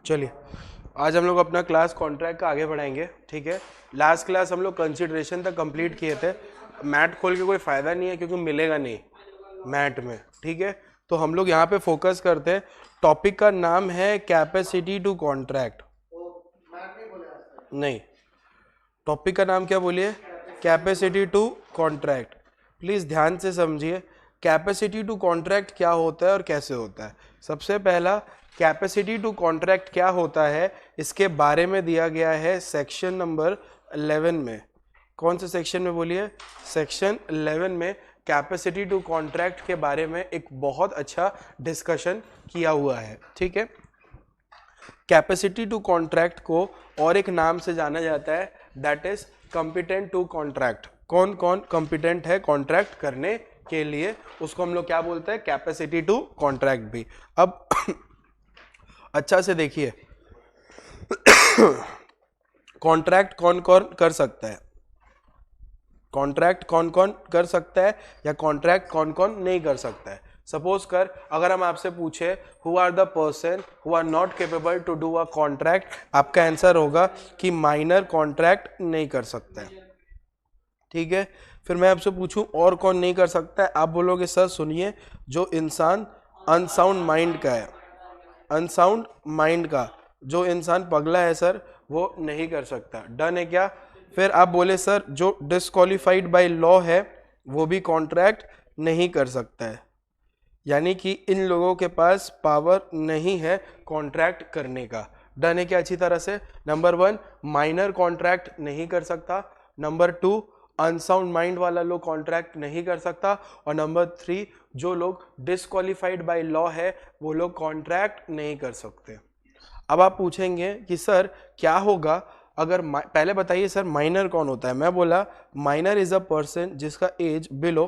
चलिए आज हम लोग अपना क्लास कॉन्ट्रैक्ट का आगे बढ़ाएंगे, ठीक है। लास्ट क्लास हम लोग कंसिडरेशन तक कंप्लीट किए थे। मैट खोल के कोई फायदा नहीं है क्योंकि मिलेगा नहीं मैट में, ठीक है। तो हम लोग यहाँ पे फोकस करते हैं। टॉपिक का नाम है कैपेसिटी टू कॉन्ट्रैक्ट। नहीं, टॉपिक का नाम क्या बोलिए? Capacity to contract. प्लीज ध्यान से समझिए कैपेसिटी टू कॉन्ट्रैक्ट क्या होता है और कैसे होता है। सबसे पहला, कैपेसिटी टू कॉन्ट्रैक्ट क्या होता है इसके बारे में दिया गया है सेक्शन नंबर 11 में। कौन से सेक्शन में बोलिए? सेक्शन 11 में कैपेसिटी टू कॉन्ट्रैक्ट के बारे में एक बहुत अच्छा डिस्कशन किया हुआ है, ठीक है। कैपेसिटी टू कॉन्ट्रैक्ट को और एक नाम से जाना जाता है, that is competent to contract. कौन कौन कॉम्पिटेंट है कॉन्ट्रैक्ट करने के लिए, उसको हम लोग क्या बोलते हैं? कैपेसिटी टू कॉन्ट्रैक्ट भी। अब अच्छा से देखिए कॉन्ट्रैक्ट कौन कौन कर सकता है, कॉन्ट्रैक्ट कौन कौन कर सकता है या कॉन्ट्रैक्ट कौन कौन नहीं कर सकता है। सपोज कर अगर हम आपसे पूछे who are the person who are not capable to do a contract, आपका आंसर होगा कि माइनर कॉन्ट्रैक्ट नहीं कर सकता है, ठीक है। फिर मैं आपसे पूछूं और कौन नहीं कर सकता है, आप बोलोगे सर सुनिए, जो इंसान अनसाउंड माइंड का है, अनसाउंड माइंड का जो इंसान पगला है सर वो नहीं कर सकता। डन है क्या? फिर आप बोले सर जो डिस्क्वालिफाइड बाय लॉ है वो भी कॉन्ट्रैक्ट नहीं कर सकता है, यानी कि इन लोगों के पास पावर नहीं है कॉन्ट्रैक्ट करने का। डन है क्या अच्छी तरह से? नंबर 1 माइनर कॉन्ट्रैक्ट नहीं कर सकता, नंबर 2 अनसाउंड माइंड वाला लोग कॉन्ट्रैक्ट नहीं कर सकता, और नंबर 3 जो लोग डिस्क्वालिफाइड बाय लॉ है वो लोग कॉन्ट्रैक्ट नहीं कर सकते। अब आप पूछेंगे कि सर क्या होगा अगर पहले बताइए सर माइनर कौन होता है। मैं बोला माइनर इज अ पर्सन जिसका age below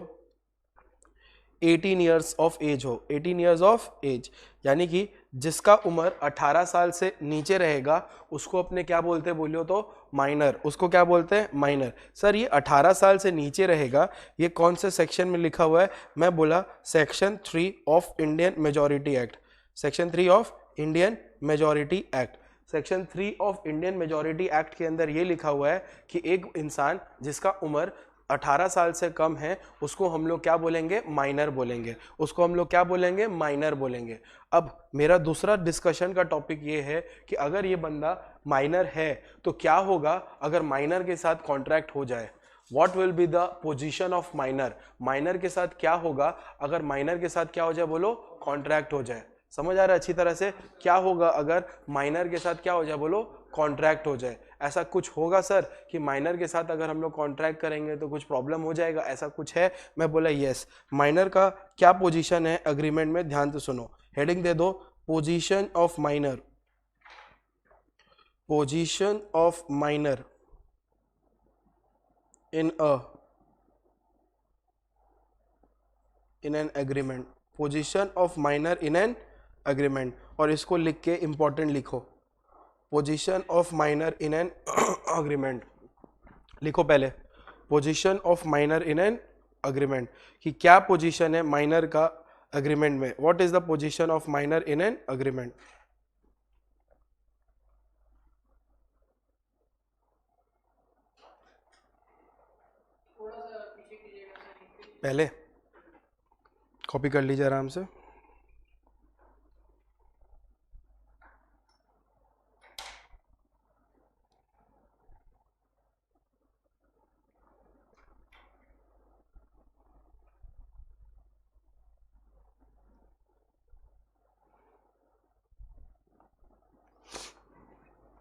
18 years of age हो, 18 ईयर्स ऑफ एज, यानी कि जिसका उम्र 18 साल से नीचे रहेगा उसको अपने क्या बोलते हैं बोलियो तो? माइनर। उसको क्या बोलते हैं? माइनर। सर ये 18 साल से नीचे रहेगा, ये कौन से सेक्शन में लिखा हुआ है? मैं बोला section 3 of Indian majority act. Section 3 of Indian majority act, section 3 of Indian majority act के अंदर ये लिखा हुआ है कि एक इंसान जिसका उम्र 18 साल से कम है उसको हम लोग क्या बोलेंगे? माइनर बोलेंगे। उसको हम लोग क्या बोलेंगे? माइनर बोलेंगे। अब मेरा दूसरा डिस्कशन का टॉपिक ये है कि अगर ये बंदा माइनर है तो क्या होगा अगर माइनर के साथ कॉन्ट्रैक्ट हो जाए? What will be the position of minor? Minor के साथ क्या होगा अगर माइनर के साथ क्या हो जाए बोलो? कॉन्ट्रैक्ट हो जाए। समझ आ रहा है अच्छी तरह से? क्या होगा अगर माइनर के साथ क्या हो जाए बोलो? कॉन्ट्रैक्ट हो जाए। ऐसा कुछ होगा सर कि माइनर के साथ अगर हम लोग कॉन्ट्रैक्ट करेंगे तो कुछ प्रॉब्लम हो जाएगा, ऐसा कुछ है? मैं बोला यस। माइनर का क्या पोजीशन है अग्रीमेंट में? ध्यान से सुनो, हेडिंग दे दो position of minor. Position of minor in an agreement. Position of minor in an agreement, और इसको लिख के इंपॉर्टेंट लिखो, position of minor in an agreement. लिखो पहले position of minor in an agreement, कि क्या पोजीशन है माइनर का अग्रीमेंट में। What is the position of minor in an agreement? पहले कॉपी कर लीजिए आराम से।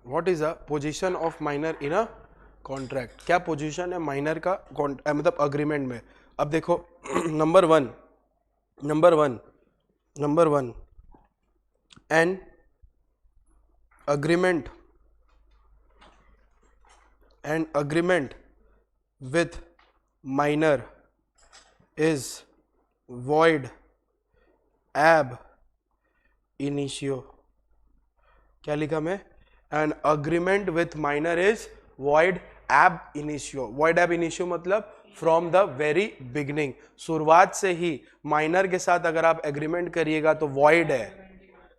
What is a position of minor in a contract? क्या पोजीशन है माइनर का मतलब अग्रीमेंट में? अब देखो number one an agreement with minor is void ab initio। क्या लिखा मैं? N agreement with minor is void ab initio। void ab initio मतलब फ्रॉम द वेरी बिगिनिंग, शुरुआत से ही माइनर के साथ अगर आप एग्रीमेंट करिएगा तो void है,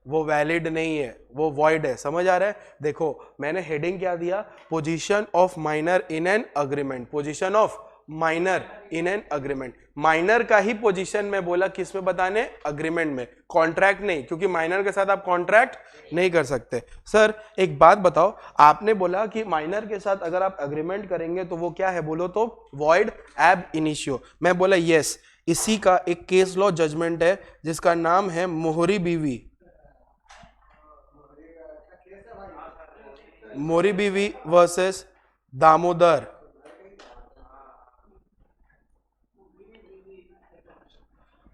वो वैलिड नहीं है, वो वॉइड है। समझ आ रहा है? देखो मैंने हेडिंग क्या दिया, position of minor in an agreement, position of minor in an agreement. Minor का ही पोजीशन में बोला किस में बताने, अग्रीमेंट में, कॉन्ट्रैक्ट नहीं, क्योंकि माइनर के साथ आप कॉन्ट्रैक्ट नहीं कर सकते। सर एक बात बताओ, आपने बोला कि माइनर के साथ अगर आप अग्रीमेंट करेंगे तो वो क्या है, बोलो तो वॉइड एब इनिशियो। मैं बोला यस, इसी का एक केस लॉ जजमेंट है जिसका नाम है मोहरी बीवी, मोहरी बीवी वर्सेस दामोदर,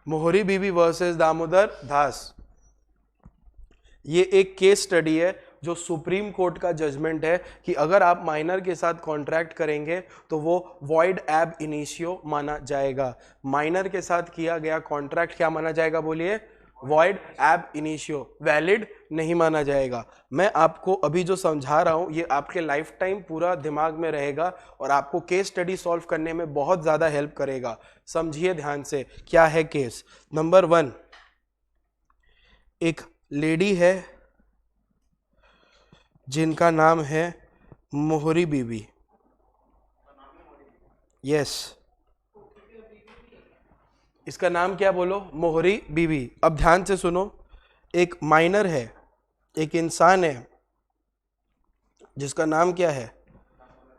मोहरी बीवी वर्सेस दामोदर दास। ये एक केस स्टडी है जो सुप्रीम कोर्ट का जजमेंट है कि अगर आप माइनर के साथ कॉन्ट्रैक्ट करेंगे तो वो वॉइड एब इनिशियो माना जाएगा। माइनर के साथ किया गया कॉन्ट्रैक्ट क्या माना जाएगा, बोलिए, वॉइड एब इनिशियो, वैलिड नहीं माना जाएगा। मैं आपको अभी जो समझा रहा हूं ये आपके लाइफ टाइम पूरा दिमाग में रहेगा और आपको केस स्टडी सॉल्व करने में बहुत ज्यादा हेल्प करेगा। समझिए ध्यान से, क्या है केस नंबर 1। एक लेडी है जिनका नाम है मोहरी बीवी, यस, इसका नाम क्या बोलो, मोहरी बीवी। अब ध्यान से सुनो, एक माइनर है, एक इंसान है जिसका नाम क्या है,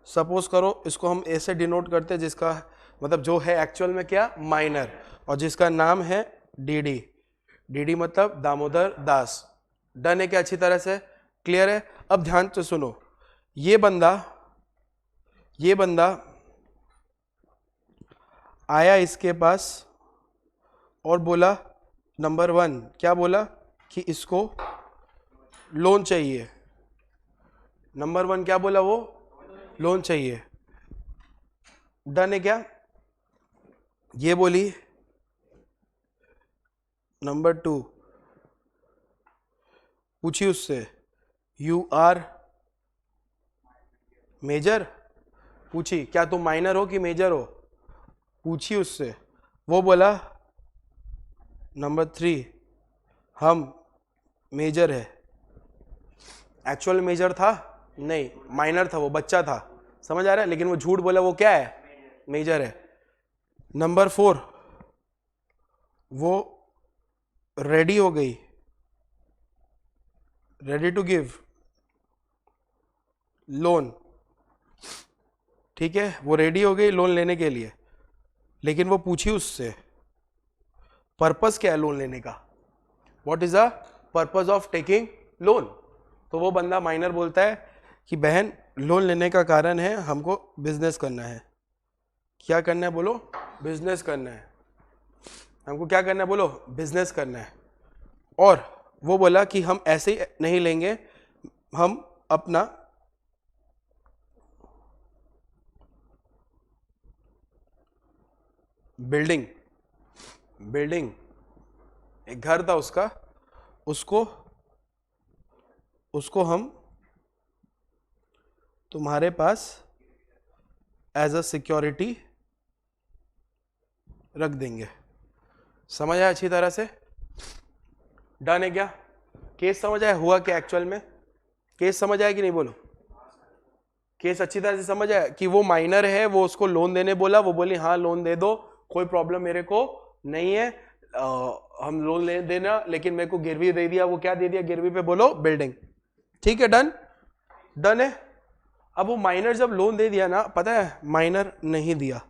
सपोज करो इसको हम ऐसे डिनोट करते हैं, जिसका मतलब जो है एक्चुअल में क्या, माइनर, और जिसका नाम है डीडी। डीडी मतलब दामोदर दास। डन है क्या, अच्छी तरह से क्लियर है? अब ध्यान से सुनो, ये बंदा आया इसके पास और बोला नंबर 1, क्या बोला कि इसको लोन चाहिए। नंबर 1 क्या बोला, वो लोन चाहिए। डन है क्या? ये बोली नंबर 2, पूछी उससे यू आर मेजर, पूछी क्या तुम माइनर हो कि मेजर हो, पूछी उससे। वो बोला नंबर 3 हम मेजर है। एक्चुअल मेजर था नहीं, माइनर था, वो बच्चा था। समझ आ रहा है? लेकिन वो झूठ बोला, वो क्या है, मेजर है। नंबर 4 वो रेडी हो गई, रेडी टू गिव लोन, ठीक है, वो रेडी हो गई लोन लेने के लिए। लेकिन वो पूछी उससे पर्पस क्या है लोन लेने का, what is the purpose of taking loan. तो वो बंदा माइनर बोलता है कि बहन लोन लेने का कारण है हमको बिजनेस करना है। क्या करना है बोलो, बिजनेस करना है। हमको क्या करना है बोलो, बिजनेस करना है। और वो बोला कि हम ऐसे ही नहीं लेंगे, हम अपना बिल्डिंग एक घर था उसका, उसको हम तुम्हारे पास एज अ सिक्योरिटी रख देंगे। समझ आया अच्छी तरह से? डन है क्या? केस समझ आया, हुआ क्या एक्चुअल में, केस समझ आया कि नहीं बोलो? केस अच्छी तरह से समझ आया कि वो माइनर है, वो उसको लोन देने बोला, वो बोली हाँ लोन दे दो, कोई प्रॉब्लम मेरे को नहीं है, हम लोन ले देना, लेकिन मेरे को गिरवी दे दिया। वो क्या दे दिया गिरवी पे, बोलो बिल्डिंग। ठीक है, डन, डन है। अब वो माइनर जब लोन दे दिया ना, पता है माइनर नहीं दिया,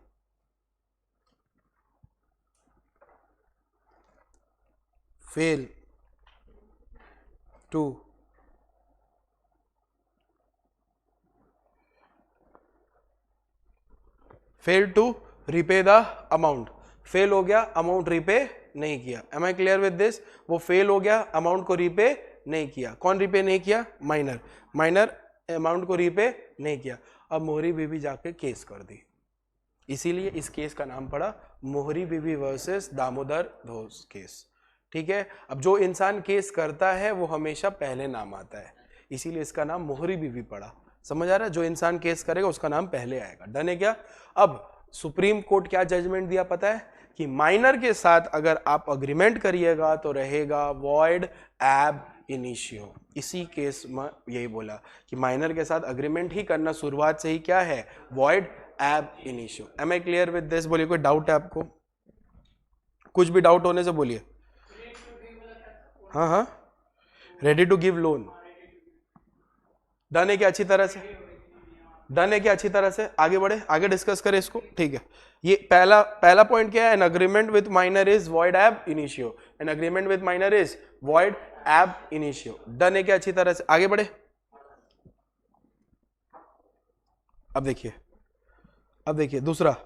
fail to repay the amount. Fail हो गया, अमाउंट रिपे नहीं किया। Am I clear with this? वो फेल हो गया, अमाउंट को रिपे नहीं किया। कौन रिपे नहीं किया? माइनर अमाउंट को रिपे नहीं किया। अब मोहरी बीवी जाके केस कर दी, इसीलिए इस केस का नाम पड़ा मोहरी बीवी वर्सेस दामोदर दास केस। ठीक है, अब जो इंसान केस करता है वो हमेशा पहले नाम आता है, इसीलिए इसका नाम मोहरी बीवी पड़ा। समझ आ रहा है? जो इंसान केस करेगा उसका नाम पहले आएगा। डन है क्या? अब सुप्रीम कोर्ट क्या जजमेंट दिया पता है कि माइनर के साथ अगर आप अग्रीमेंट करिएगा तो रहेगा वॉइड एब इनिशियो। इसी केस में यही बोला कि माइनर के साथ अग्रीमेंट ही करना शुरुआत से ही क्या है, void ab initio. Am I clear with this? बोलिए कोई डाउट है आपको? कुछ भी डाउट होने से बोलिए। हाँ हाँ, ready to give loan done है क्या? अच्छी तरह से डन है क्या? अच्छी तरह से आगे बढ़े, आगे डिस्कस करें इसको, ठीक है। ये पहला पॉइंट क्या है? An agreement with minor is void ab initio. An agreement with minor is void ab initio. Done है क्या? अच्छी तरह से आगे बढ़े। अब देखिए दूसरा,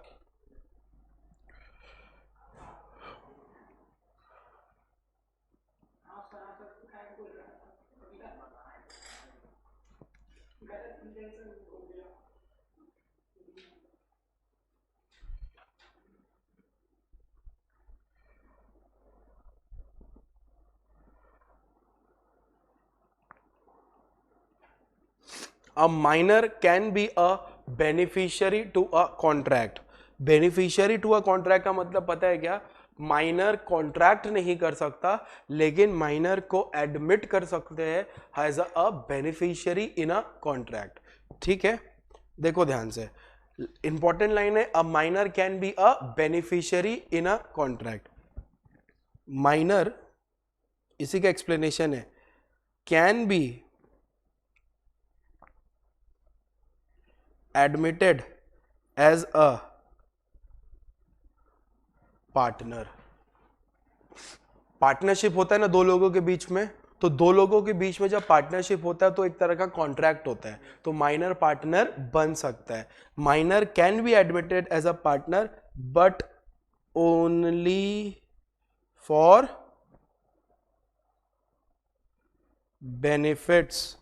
a minor can be a beneficiary to a contract। Beneficiary to a contract का मतलब पता है क्या? माइनर कॉन्ट्रैक्ट नहीं कर सकता, लेकिन माइनर को एडमिट कर सकते हैं as a beneficiary in a contract. ठीक है, देखो ध्यान से, इंपॉर्टेंट लाइन है, a minor can be a beneficiary in a contract. Minor, इसी का एक्सप्लेनेशन है, can be admitted as a partner. Partnership होता है ना दो लोगों के बीच में, तो दो लोगों के बीच में जब पार्टनरशिप होता है तो एक तरह का कॉन्ट्रैक्ट होता है, तो माइनर पार्टनर बन सकता है। Minor can be admitted as a partner but only for benefits,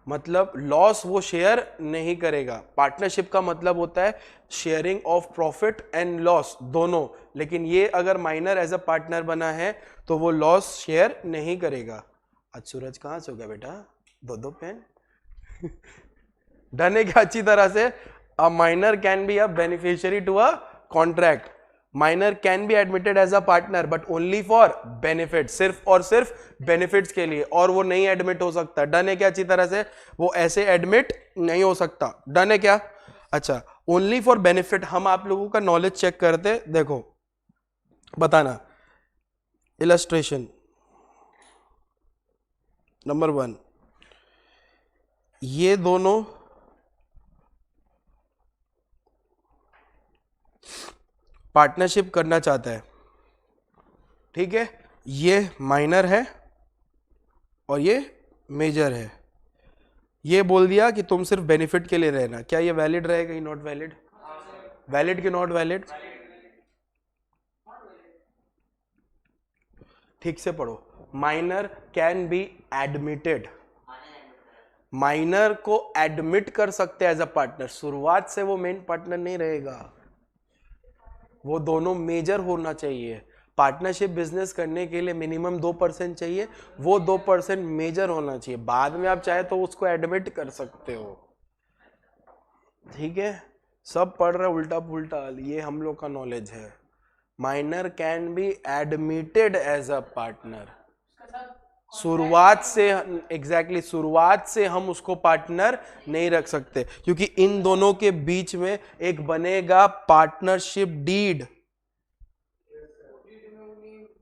मतलब लॉस वो शेयर नहीं करेगा। पार्टनरशिप का मतलब होता है sharing of profit and loss दोनों, लेकिन ये अगर माइनर एज अ पार्टनर बना है तो वो लॉस शेयर नहीं करेगा। आज सूरज कहाँ सो गया बेटा? दो पेन डन है क्या? अच्छी तरह से, a minor can be a beneficiary to a contract. Minor can be admitted as a partner but only for benefit, सिर्फ और सिर्फ बेनिफिट्स के लिए, और वो नहीं एडमिट हो सकता। डन है क्या? अच्छी तरह से, वो ऐसे एडमिट नहीं हो सकता। डन है क्या? अच्छा, ओनली फॉर बेनिफिट। हम आप लोगों का नॉलेज चेक करते, देखो बताना। इलस्ट्रेशन नंबर 1, ये दोनों पार्टनरशिप करना चाहता है, ठीक है, ये माइनर है और ये मेजर है। ये बोल दिया कि तुम सिर्फ बेनिफिट के लिए रहना, क्या ये वैलिड रहेगा? Not valid? वैलिड कि नॉट वैलिड? ठीक से पढ़ो। Minor can be admitted, minor को एडमिट कर सकते हैं एज अ पार्टनर। शुरुआत से वो मेन पार्टनर नहीं रहेगा, वो दोनों मेजर होना चाहिए। पार्टनरशिप बिजनेस करने के लिए मिनिमम 2% चाहिए, वो 2% मेजर होना चाहिए। बाद में आप चाहे तो उसको एडमिट कर सकते हो, ठीक है। सब पढ़ रहे उल्टा पुल्टा, ये हम लोग का नॉलेज है। Minor can be admitted as a partner, शुरुआत से, एग्जैक्टली शुरुआत से हम उसको पार्टनर नहीं रख सकते, क्योंकि इन दोनों के बीच में एक बनेगा पार्टनरशिप डीड,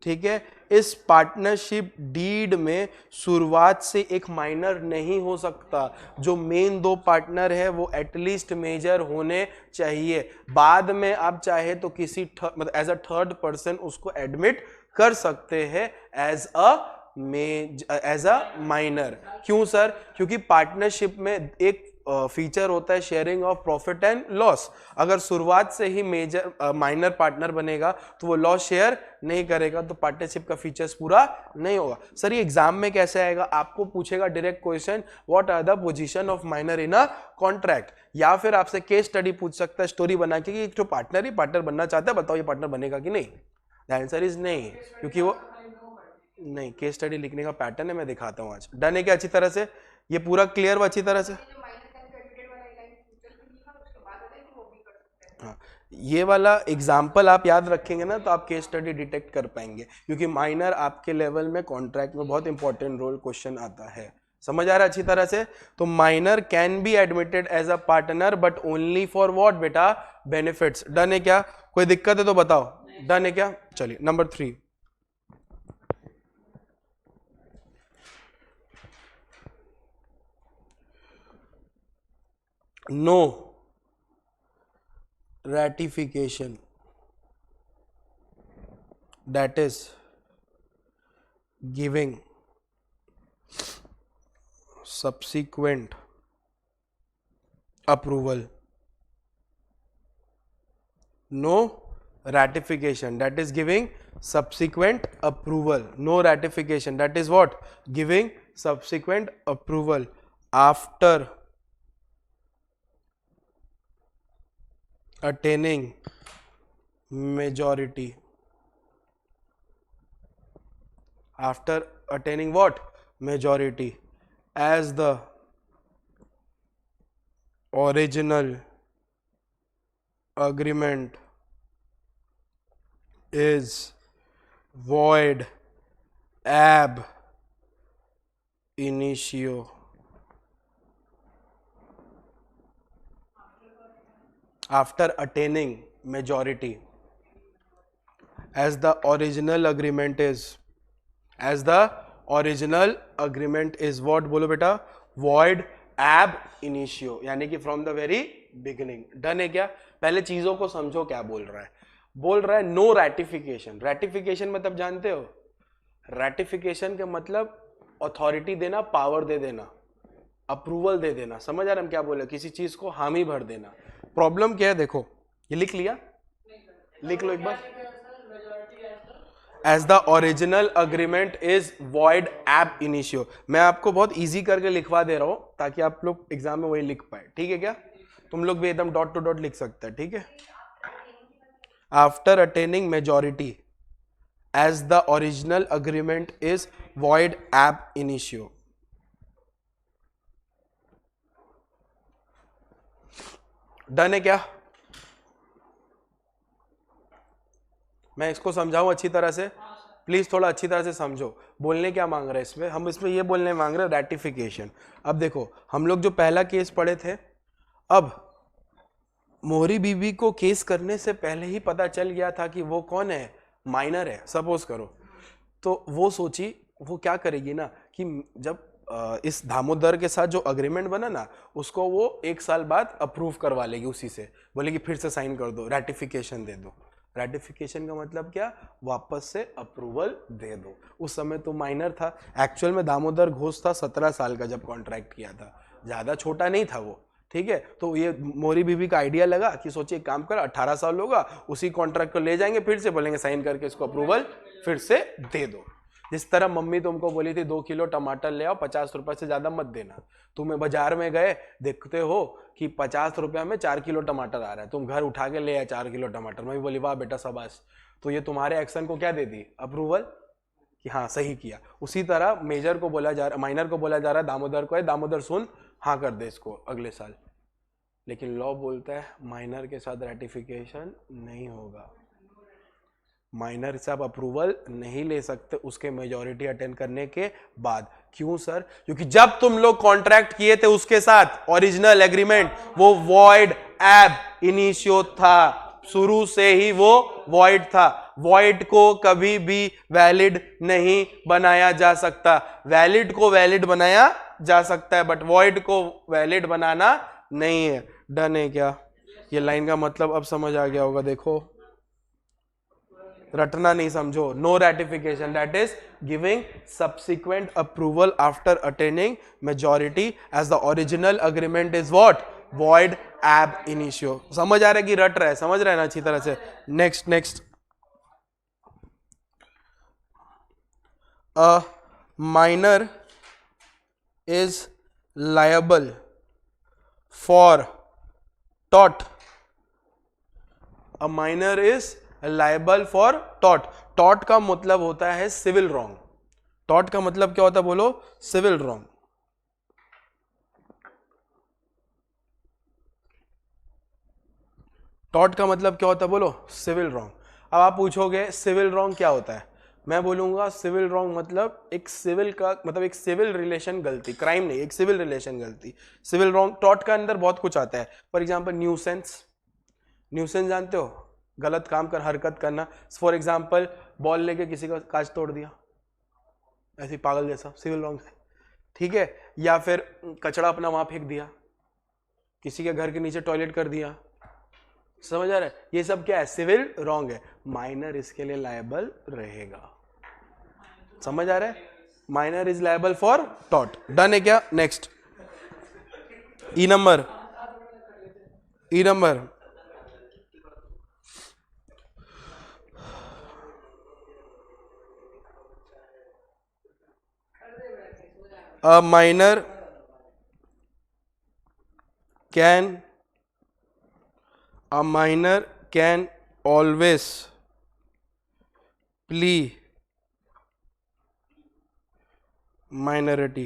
ठीक है। इस पार्टनरशिप डीड में शुरुआत से एक माइनर नहीं हो सकता। जो मेन दो पार्टनर है वो एटलीस्ट मेजर होने चाहिए। बाद में आप चाहे तो किसी मतलब एज अ थर्ड पर्सन उसको एडमिट कर सकते हैं एज अ माइनर। क्यों सर? क्योंकि पार्टनरशिप में एक फीचर होता है sharing of profit and loss. अगर शुरुआत से ही मेजर माइनर पार्टनर बनेगा तो वो लॉस शेयर नहीं करेगा, तो पार्टनरशिप का फीचर्स पूरा नहीं होगा। सर ये एग्जाम में कैसे आएगा? आपको पूछेगा direct question, what are the position of minor in a contract, या फिर आपसे केस स्टडी पूछ सकता है स्टोरी बना के कि जो पार्टनर ही पार्टनर बनना चाहता है, बताओ ये पार्टनर बनेगा कि नहीं? द आंसर इज नहीं, क्योंकि वो नहीं। केस स्टडी लिखने का पैटर्न है, मैं दिखाता हूँ आज। डन है क्या? अच्छी तरह से, ये पूरा क्लियर हुआ अच्छी तरह से? हाँ, ये वाला एग्जाम्पल आप याद रखेंगे ना तो आप केस स्टडी डिटेक्ट कर पाएंगे, क्योंकि माइनर आपके लेवल में कॉन्ट्रैक्ट में बहुत इंपॉर्टेंट रोल क्वेश्चन आता है। समझ आ रहा है अच्छी तरह से? तो minor can be admitted as a partner but only for what बेटा? बेनिफिट्स। डन है क्या? कोई दिक्कत है तो बताओ। डन है क्या? चलिए number 3, no ratification, that is giving subsequent approval. No ratification, that is giving subsequent approval. No ratification, that is what? Giving subsequent approval after attaining majority. After attaining what? Majority, as the original agreement is void ab initio. After attaining majority, as the original agreement is, as the original agreement is what? बोलो बेटा, void ab initio, यानी कि from the very beginning. Done है क्या? पहले चीजों को समझो क्या बोल रहा है। बोल रहा है नो रैटिफिकेशन। रैटिफिकेशन मतलब जानते हो? रैटिफिकेशन के मतलब अथॉरिटी देना, पावर दे देना, अप्रूवल दे देना। समझ आ रहा है हम क्या बोले? किसी चीज को हामी भर देना। प्रॉब्लम क्या है देखो, ये लिख लिया, लिख लो एक बार। As the original agreement is void ab initio. मैं आपको बहुत इजी करके लिखवा दे रहा हूं ताकि आप लोग एग्जाम में वही लिख पाए। ठीक है क्या? तुम लोग भी एकदम डॉट टू डॉट लिख सकते हैं। ठीक है? After attaining majority, as the original agreement is void ab initio. Done है क्या? मैं इसको समझाऊं अच्छी तरह से? प्लीज थोड़ा अच्छी तरह से समझो। बोलने क्या मांग रहे हैं इसमें? हम इसमें ये बोलने मांग रहे हैं रैटिफिकेशन। अब देखो, हम लोग जो पहला केस पढ़े थे, अब मोहरी बीबी को केस करने से पहले ही पता चल गया था कि वो कौन है? माइनर है। सपोज करो तो वो सोची वो क्या करेगी ना कि जब इस दामोदर के साथ जो अग्रीमेंट बना ना, उसको वो 1 साल बाद अप्रूव करवा लेगी, उसी से बोलेगी फिर से साइन कर दो, रैटिफिकेशन दे दो। रैटिफिकेशन का मतलब क्या? वापस से अप्रूवल दे दो। उस समय तो माइनर था। एक्चुअल में दामोदर घोष था 17 साल का जब कॉन्ट्रैक्ट किया था, ज्यादा छोटा नहीं था वो। ठीक है? तो ये मोरी बीबी का आइडिया लगा कि सोचिए एक काम कर, 18 साल होगा, उसी कॉन्ट्रैक्ट को ले जाएंगे, फिर से बोलेंगे साइन करके इसको अप्रूवल फिर से दे दो। जिस तरह मम्मी तुमको बोली थी 2 किलो टमाटर ले आओ, 50 रुपए से ज्यादा मत देना। तुम बाजार में गए, देखते हो कि 50 रुपया में 4 किलो टमाटर आ रहा है, तुम घर उठा के ले आए 4 किलो टमाटर। मम्मी बोली वाह बेटा शाबाश। तो ये तुम्हारे एक्शन को क्या दे दी? अप्रूवल, कि हाँ सही किया। उसी तरह मेजर को बोला जा रहा, माइनर को बोला जा रहा है दामोदर को, है दामोदर सुन, हाँ कर दे इसको अगले साल। लेकिन लॉ बोलता है माइनर के साथ रैटिफिकेशन नहीं होगा। माइनर से आप अप्रूवल नहीं ले सकते उसके मेजॉरिटी अटेंड करने के बाद। क्यों सर? क्योंकि जब तुम लोग कॉन्ट्रैक्ट किए थे उसके साथ ओरिजिनल एग्रीमेंट, वो वॉइड एब इनिशियो था, शुरू से ही वो वॉइड था। वॉइड को कभी भी वैलिड नहीं बनाया जा सकता। वैलिड को वैलिड बनाया जा सकता है बट वॉइड को वैलिड बनाना नहीं है। डन है क्या? ये लाइन का मतलब अब समझ आ गया होगा। देखो रटना नहीं, समझो। No ratification, that is giving subsequent approval after attaining majority, as the original agreement is what? Void ab initio. समझ आ रहा है कि रट रहा है? समझ रहा है ना अच्छी तरह से? Next next, a minor is liable for taught. A minor is liable for taught. Taught का मतलब होता है सिविल रॉन्ग। टॉट का मतलब क्या होता है? बोलो, सिविल रॉन्ग। टॉट का मतलब क्या होता है बोलो? Civil wrong. अब आप पूछोगे सिविल रॉन्ग क्या होता है, मैं बोलूंगा सिविल रॉन्ग मतलब एक सिविल का मतलब एक सिविल रिलेशन गलती, क्राइम नहीं, एक सिविल रिलेशन गलती। सिविल रॉन्ग टॉट का अंदर बहुत कुछ आता है। फॉर एग्जांपल न्यूसेंस, न्यूसेंस जानते हो? गलत काम कर, हरकत करना। फॉर एग्जांपल बॉल लेके किसी का कांच तोड़ दिया, ऐसे पागल जैसा, सिविल रॉन्ग है, ठीक है। या फिर कचरा अपना वहां फेंक दिया, किसी के घर के नीचे टॉयलेट कर दिया, समझ आ रहा है? ये सब क्या है? सिविल रॉन्ग है। माइनर इसके लिए लायबल रहेगा, समझ आ रहा है? Minor is liable for taught. Done है क्या? Next E number, E number a minor can always plea minority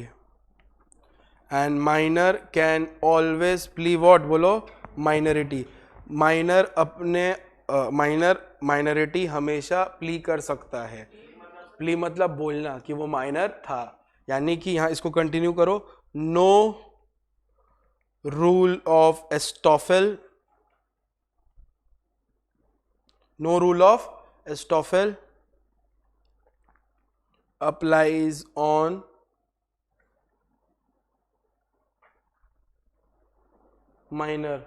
and minor can always plea what? बोलो minority। माइनर अपने माइनॉरिटी हमेशा प्ली कर सकता है। प्ली मतलब बोलना कि वो माइनर था, यानी कि यहां इसको कंटिन्यू करो। No rule of estoppel, no rule of estoppel applies on minor.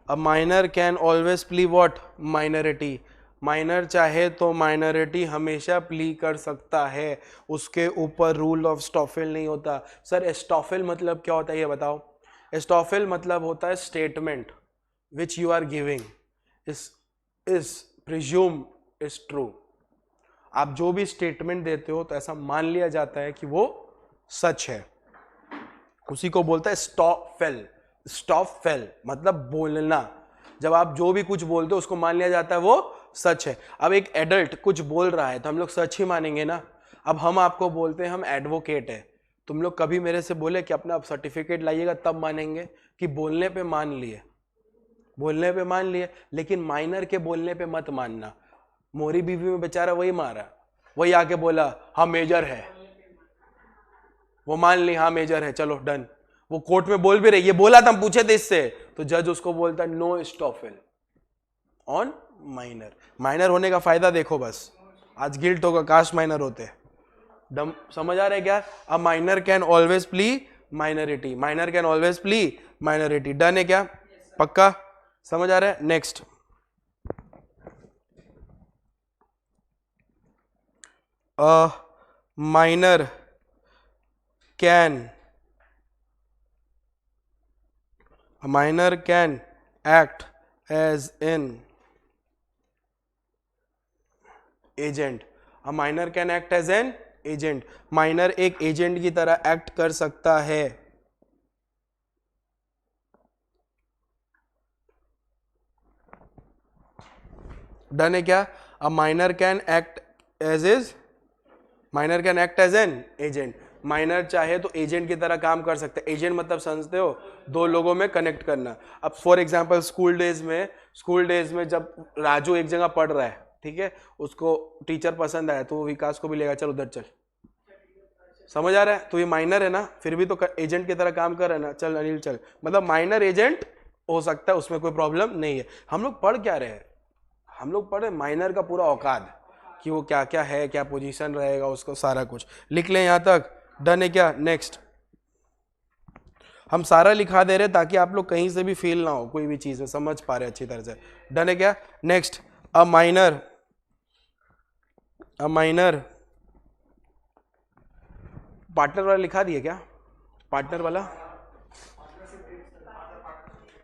A minor can always plea what? Minority। Minor चाहे तो माइनॉरिटी हमेशा प्ली कर सकता है, उसके ऊपर रूल ऑफ स्टॉफेल नहीं होता। सर एस्टॉफेल मतलब क्या होता है ये बताओ? एस्टॉफेल मतलब होता है statement which you are giving is presume is true. आप जो भी स्टेटमेंट देते हो तो ऐसा मान लिया जाता है कि वो सच है, उसी को बोलता है स्टॉफेल। स्टॉफेल मतलब बोलना, जब आप जो भी कुछ बोलते हो उसको मान लिया जाता है वो सच है। अब एक एडल्ट कुछ बोल रहा है तो हम लोग सच ही मानेंगे ना। अब हम आपको बोलते हैं हम एडवोकेट है, तुम लोग कभी मेरे से बोले कि अपना सर्टिफिकेट लाइएगा तब मानेंगे कि बोलने पे मान लिए, बोलने पे मान लिए, लेकिन माइनर के बोलने पे मत मानना। मोरी बीवी में बेचारा वही मारा, वही आके बोला हाँ मेजर है, वो मान ली हाँ मेजर है, चलो डन। वो कोर्ट में बोल भी रही, ये बोला था हम पूछे थे इससे, तो जज उसको बोलता है no Stoffel on minor. Minor होने का फायदा देखो बस, आज गिल्ट होगा काश माइनर होते। डम समझ आ रहा है क्या? A minor can always plea minority, minor can always plea minority. Done है क्या? पक्का समझ आ रहा है? Next a minor can act as an agent। a minor can act as an agent। Minor एक एजेंट की तरह एक्ट कर सकता है। डन है क्या? A minor can act as an agent. Minor चाहे तो एजेंट की तरह काम कर सकते हैं। एजेंट मतलब समझते हो, दो लोगों में कनेक्ट करना। अब फॉर एग्जांपल स्कूल डेज में जब राजू एक जगह पढ़ रहा है, ठीक है, उसको टीचर पसंद आया तो वो विकास को भी लेगा, चल उधर चल, समझ आ रहा है? तो ये माइनर है ना, फिर भी तो एजेंट की तरह काम कर रहा है ना, चल अनिल चल, मतलब माइनर एजेंट हो सकता है, उसमें कोई प्रॉब्लम नहीं है। हम लोग पढ़ क्या रहे हैं? हम लोग पढ़ रहे माइनर का पूरा औकात कि वो क्या क्या है, क्या पोजीशन रहेगा, उसको सारा कुछ लिख लें यहां तक। डन है क्या? नेक्स्ट हम सारा लिखा दे रहे ताकि आप लोग कहीं से भी फेल ना हो, कोई भी चीज में समझ पा रहे अच्छी तरह से। डन है क्या? नेक्स्ट अ माइनर पार्टनर वाला लिखा दिया क्या? पार्टनर वाला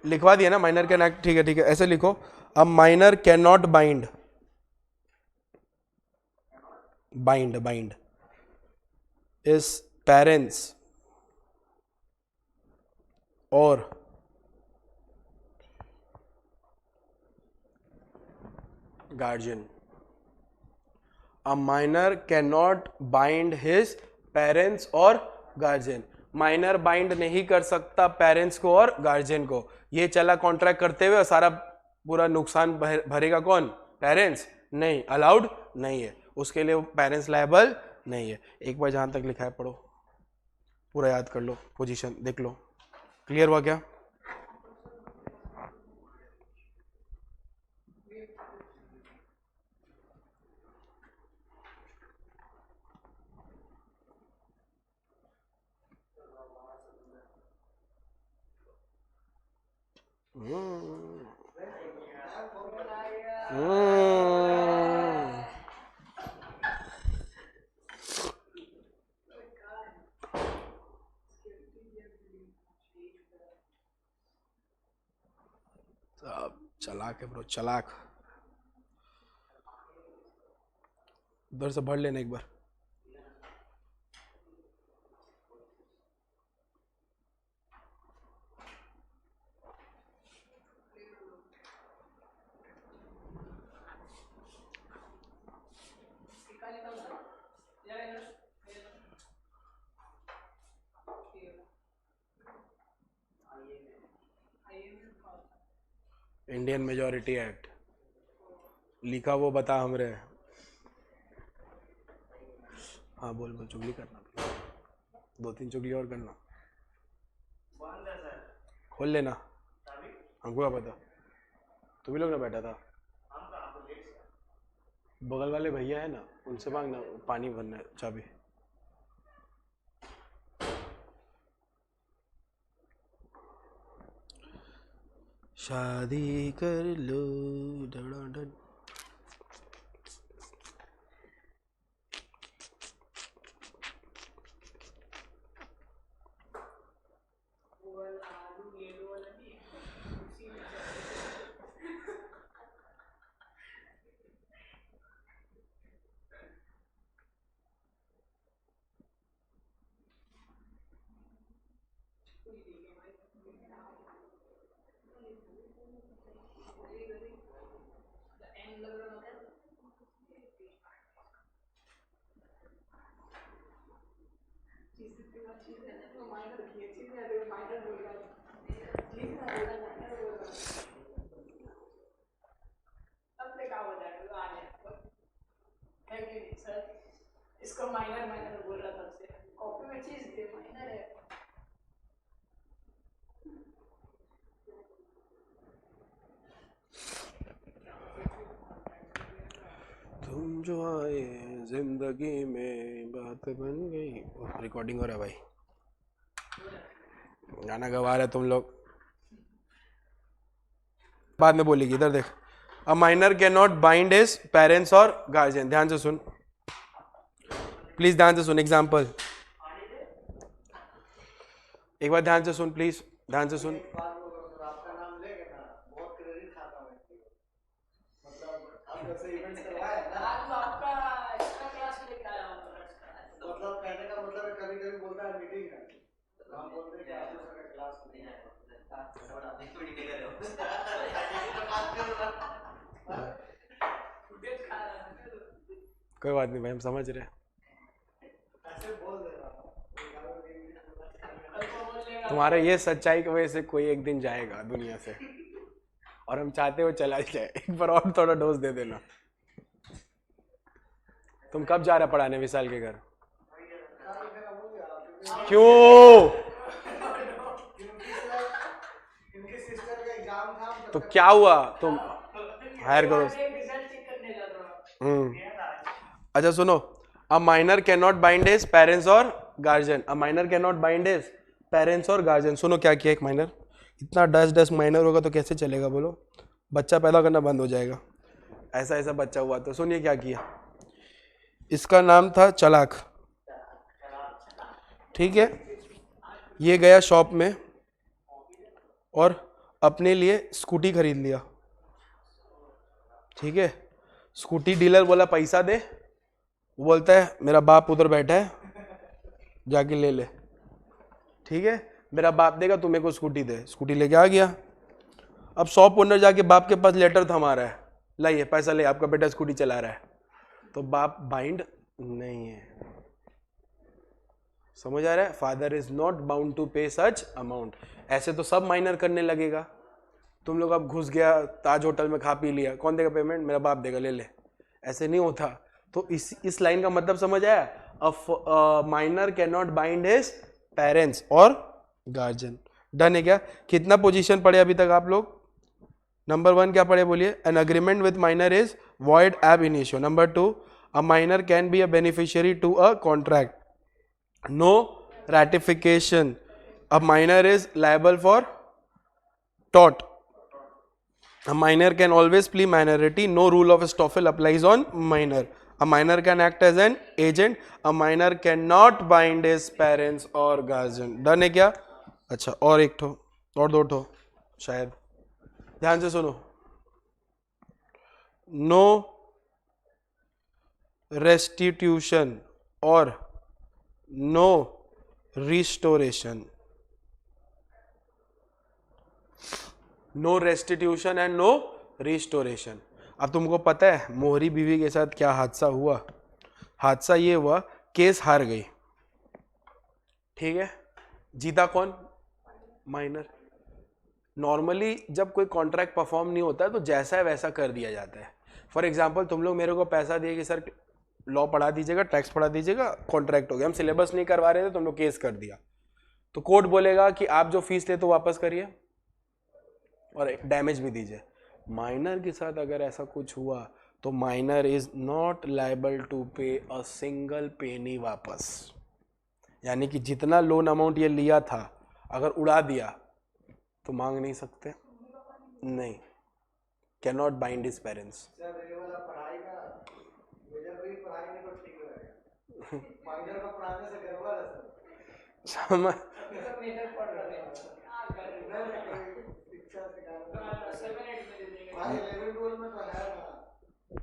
लिखवा दिया ना, माइनर कैन एक्ट, ठीक है ठीक है, ऐसे लिखो a minor can not bind is parents और guardian. A minor can not bind his parents और गार्जियन। माइनर बाइंड नहीं कर सकता पेरेंट्स को और गार्जियन को। ये चला कॉन्ट्रैक्ट करते हुए और सारा पूरा नुकसान भरेगा कौन? पेरेंट्स? नहीं, अलाउड नहीं है, उसके लिए पेरेंट्स लायबल नहीं है। एक बार जहां तक लिखा है पढ़ो, पूरा याद कर लो, पोजीशन देख लो। क्लियर हुआ क्या? चलाक है ब्रो, चलाक। उधर से भर लेना एक बार। इंडियन मेजोरिटी एक्ट लिखा वो बता हमरे। हाँ बोल बोल, चुगली करना, 2-3 चुगली और करना। खोल लेना, हमको क्या पता, तू भी लोग ना बैठा था। बगल वाले भैया है ना, उनसे मांगना, पानी भरना है, चाबी। शादी कर लो डन। इसको माइनर माइनर बोल रहा था, कॉपी में चीज दे, माइनर है। तुम जो आए जिंदगी में बात बन गई। रिकॉर्डिंग हो रहा है भाई, गाना गवा रहे तुम लोग, बाद में बोलेगी। इधर देख, अ minor can not bind his parents और गार्जियन। ध्यान से सुन प्लीज, ध्यान से सुन। एग्जाम्पल, एक बार ध्यान से सुन प्लीज, ध्यान से सुन। कोई बात नहीं भाई, हम समझ रहे हैं। तुम्हारे ये सच्चाई की वजह से कोई एक दिन जाएगा दुनिया से, और हम चाहते हो चला जाए। एक बार और थोड़ा डोज दे देना। तुम कब जा रहे पढ़ाने विशाल के घर? क्यों? तो क्या हुआ, तुम हायर करो। अच्छा सुनो, a minor can not bind his parents और guardian. A minor can not bind his parents और गार्जियन। सुनो क्या किया एक माइनर। इतना 10 माइनर होगा तो कैसे चलेगा बोलो, बच्चा पैदा करना बंद हो जाएगा। ऐसा ऐसा बच्चा हुआ। तो सुनिए क्या किया, इसका नाम था चलाक, ठीक है। ये गया शॉप में और अपने लिए स्कूटी खरीद लिया, ठीक है। स्कूटी डीलर बोला पैसा दे, वो बोलता है मेरा बाप उधर बैठा है, जाके ले ले, ठीक है। मेरा बाप देगा, तू मेरे को स्कूटी दे। स्कूटी लेके आ गया। अब शॉप ओनर जाके बाप के पास लेटर थमा रहा है, लाइए पैसा ले, आपका बेटा स्कूटी चला रहा है। तो बाप बाइंड नहीं है, समझ आ रहा है? Father is not bound to pay such amount. ऐसे तो सब माइनर करने लगेगा, तुम लोग अब घुस गया ताज होटल में, खा पी लिया, कौन देगा पेमेंट? मेरा बाप देगा, ले ले। ऐसे नहीं होता। तो इस लाइन का मतलब समझ आया? अ minor can not bind his parents और गार्जियन। डन है क्या? कितना पोजीशन पढ़े अभी तक आप लोग? नंबर 1 क्या पढ़े बोलिए? An agreement with minor is void ab initio. Number 2, a minor can be a beneficiary to a contract, no ratification, a minor is liable for tort, a minor can always plead minority, no rule of estoppel applies on minor, a minor can act as an agent, a minor cannot bind his parents or guardian। Done है क्या? अच्छा, और एक ठो और दो ठो शायद, ध्यान से सुनो। नो रेस्टिट्यूशन और no restoration, no restitution and no restoration. अब तुमको पता है मोहरी बीवी के साथ क्या हादसा हुआ? हादसा ये हुआ, केस हार गई, ठीक है? जीता कौन? माइनर। नॉर्मली जब कोई कॉन्ट्रैक्ट परफॉर्म नहीं होता है तो जैसा है वैसा कर दिया जाता है। फॉर एग्जाम्पल, तुम लोग मेरे को पैसा दिए कि सर लॉ पढ़ा दीजिएगा, टैक्स पढ़ा दीजिएगा, कॉन्ट्रैक्ट हो गया। हम सिलेबस नहीं करवा रहे थे, तुम लोग केस कर दिया, तो कोर्ट बोलेगा कि आप जो फीस ले तो वापस करिए और डैमेज भी दीजिए। माइनर के साथ अगर ऐसा कुछ हुआ तो minor is not liable to pay a single penny वापस। यानी कि जितना लोन अमाउंट ये लिया था अगर उड़ा दिया तो मांग नहीं सकते, नहीं, can not bind his parents.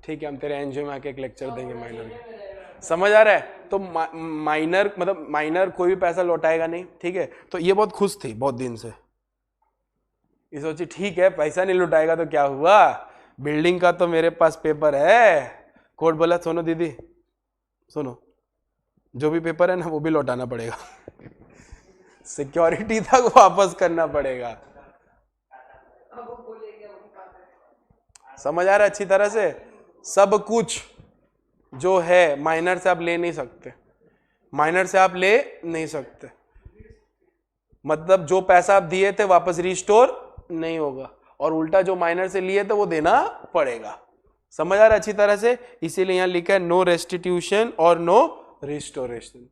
ठीक है, हम तेरे एनजीओ में आके एक लेक्चर देंगे माइनर में। समझ आ रहा है? तो माइनर मतलब माइनर कोई भी पैसा लौटाएगा नहीं, ठीक है? तो ये बहुत खुश थी बहुत दिन से, ये सोची ठीक है पैसा नहीं लौटाएगा तो क्या हुआ, बिल्डिंग का तो मेरे पास पेपर है। कोर्ट बोला सुनो दीदी, सुनो, जो भी पेपर है ना वो भी लौटाना पड़ेगा, सिक्योरिटी तक वापस करना पड़ेगा। समझ आ रहा है अच्छी तरह से? सब कुछ जो है माइनर से आप ले नहीं सकते, माइनर से आप ले नहीं सकते। मतलब जो पैसा आप दिए थे वापस रिस्टोर नहीं होगा, और उल्टा जो माइनर से लिए थे वो देना पड़ेगा। समझ आ रहा है अच्छी तरह से? इसीलिए यहां लिखा है नो रेस्टिट्यूशन और नो रिस्टोरेशन।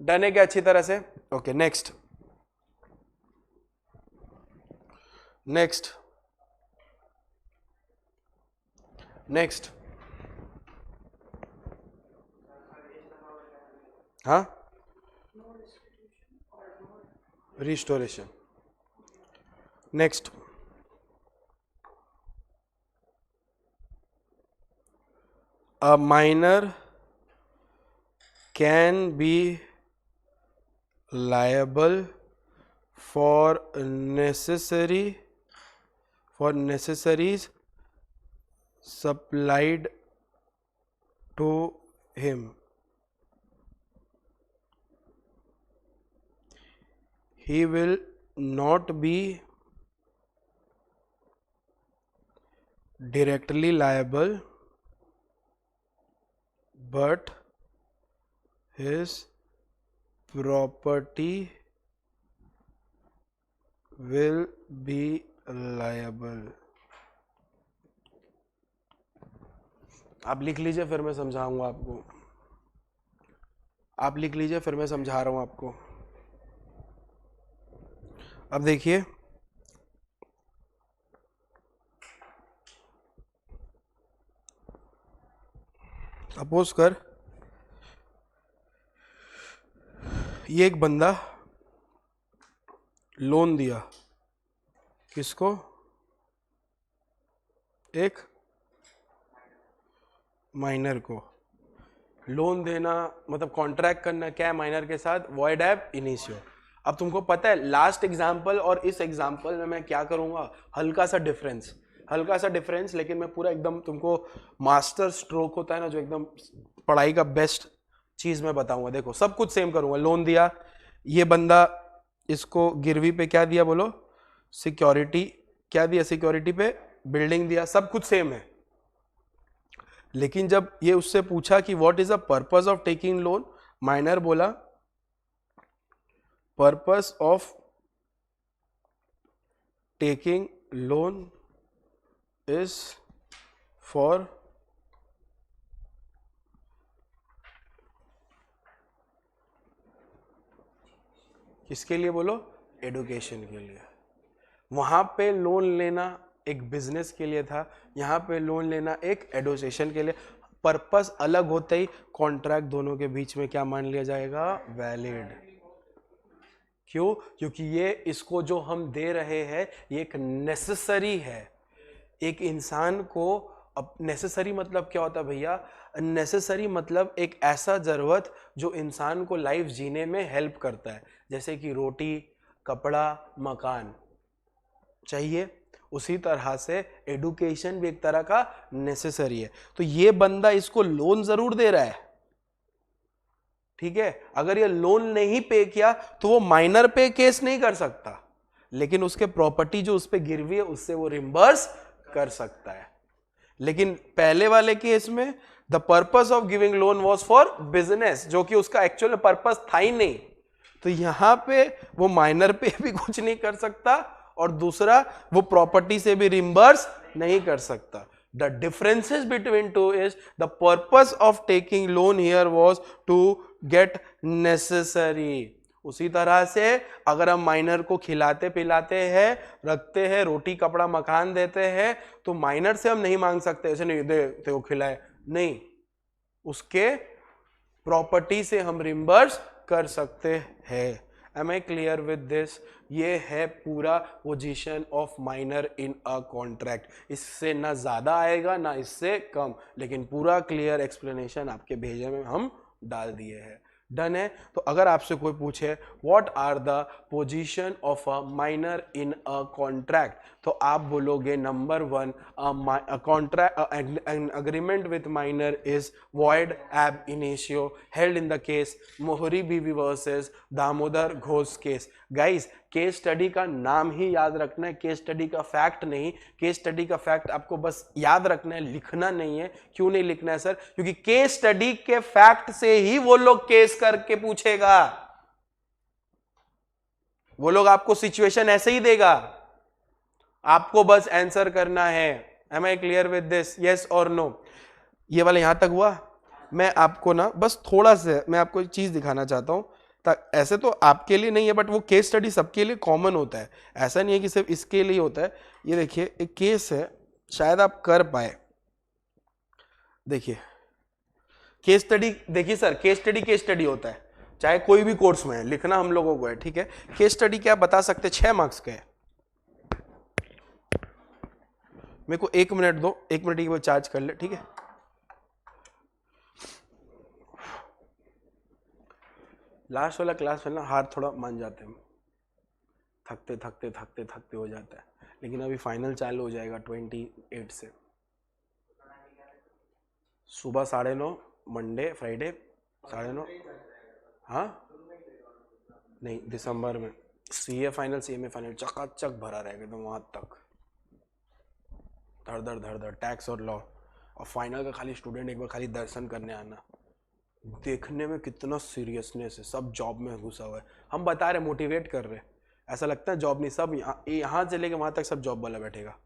डन है क्या अच्छी तरह से? Okay, next next next. हाँ, restoration. Next, a minor can be liable for necessaries supplied to him. He will not be directly liable, but his property will be liable। आप लिख लीजिए फिर मैं समझाऊंगा आपको। आप लिख लीजिए फिर मैं समझा रहा हूं आपको। अब देखिए, सपोज कर ये एक बंदा लोन दिया, किसको? एक माइनर को। लोन देना मतलब कॉन्ट्रैक्ट करना क्या है माइनर के साथ? Void ab initio. अब तुमको पता है लास्ट एग्जाम्पल और इस एग्जाम्पल में मैं क्या करूंगा, हल्का सा डिफरेंस, लेकिन मैं पूरा एकदम तुमको मास्टर स्ट्रोक होता है ना जो एकदम पढ़ाई का बेस्ट चीज मैं बताऊंगा। देखो सब कुछ सेम करूंगा। लोन दिया, ये बंदा इसको गिरवी पे क्या दिया बोलो? सिक्योरिटी क्या दिया सिक्योरिटी पे, बिल्डिंग दिया, सब कुछ सेम है। लेकिन जब ये उससे पूछा कि what is the purpose of taking loan, minor बोला purpose of taking loan is for किसके लिए बोलो, एडुकेशन के लिए। वहां पे लोन लेना एक बिजनेस के लिए था, यहां पे लोन लेना एक एडुकेशन के लिए। पर्पस अलग होते ही कॉन्ट्रैक्ट दोनों के बीच में क्या मान लिया जाएगा, वैलिड। क्यों, क्योंकि ये इसको जो हम दे रहे हैं ये एक नेसेसरी है। एक इंसान को, अब नेसेसरी मतलब क्या होता है भैया, नेसेसरी मतलब एक ऐसा जरूरत जो इंसान को लाइफ जीने में हेल्प करता है, जैसे कि रोटी, कपड़ा, मकान चाहिए, उसी तरह से एडुकेशन भी एक तरह का नेसेसरी है। तो ये बंदा इसको लोन जरूर दे रहा है, ठीक है। अगर ये लोन नहीं पे किया तो वो माइनर पे केस नहीं कर सकता, लेकिन उसके प्रॉपर्टी जो उस पे गिरवी है उससे वो रिम्बर्स कर सकता है। लेकिन पहले वाले केस में the purpose of giving loan was for business, जो कि उसका एक्चुअल पर्पस था ही नहीं। तो यहां पे वो माइनर पे भी कुछ नहीं कर सकता और दूसरा वो प्रॉपर्टी से भी रिम्बर्स नहीं कर सकता। The differences between two is the purpose of taking loan here was to get necessary. उसी तरह से अगर हम माइनर को खिलाते पिलाते हैं, रखते हैं, रोटी कपड़ा मकान देते हैं, तो माइनर से हम नहीं मांग सकते, ऐसे नहीं दे तेरे को खिलाए, नहीं, उसके प्रॉपर्टी से हम रिम्बर्स कर सकते हैं। Am I clear with this? ये है पूरा position of minor in a contract. इससे ना ज्यादा आएगा ना इससे कम, लेकिन पूरा क्लियर एक्सप्लेनेशन आपके भेजे में हम डाल दिए हैं। डन है। तो अगर आपसे कोई पूछे what are the position of a minor in a contract, तो आप बोलोगे number 1, contract an agreement with minor is void ab initio held in the case Mohori Bibee versus Damodar Ghosh case. Guys, case study का नाम ही याद रखना है, केस स्टडी का फैक्ट नहीं। केस स्टडी का फैक्ट आपको बस याद रखना है, लिखना नहीं है। क्यों नहीं लिखना है सर? क्योंकि केस स्टडी के फैक्ट से ही वो लोग केस करके पूछेगा, वो लोग आपको सिचुएशन ऐसे ही देगा, आपको बस आंसर करना है। Am I clear with this? Yes और नो? ये वाला यहां तक हुआ। मैं आपको ना बस थोड़ा सा मैं आपको एक चीज दिखाना चाहता हूं, ऐसे तो आपके लिए नहीं है बट वो केस स्टडी सबके लिए कॉमन होता है, ऐसा नहीं है कि सिर्फ इसके लिए होता है। ये देखिए एक केस है, शायद आप कर पाए। देखिए केस स्टडी, देखिए सर केस स्टडी होता है, चाहे कोई भी कोर्स में है, लिखना हम लोगों को है, ठीक है। केस स्टडी क्या बता सकते, 6 मार्क्स का है। मेरे को 1 मिनट दो, 1 मिनट के बाद चार्ज कर ले, ठीक है। लास्ट वाला क्लास में ना हाथ थोड़ा मान जाते हैं, थकते थकते थकते थकते हो जाता है, लेकिन अभी फाइनल चालू हो जाएगा 28 से। सुबह 9:30 मंडे फ्राइडे 9:30। हाँ नहीं, दिसंबर में सीए फाइनल सीएमए फाइनल चकाचक भरा रहेगा एकदम, वहां तक धड़ धड़ धड़ धड़, टैक्स और लॉ। और फाइनल का खाली स्टूडेंट एक बार खाली दर्शन करने आना, देखने में कितना सीरियसनेस है, सब जॉब में घुसा हुआ है। हम बता रहे, मोटिवेट कर रहे, ऐसा लगता है जॉब नहीं, सब यहाँ से लेके वहां तक सब जॉब वाला बैठेगा।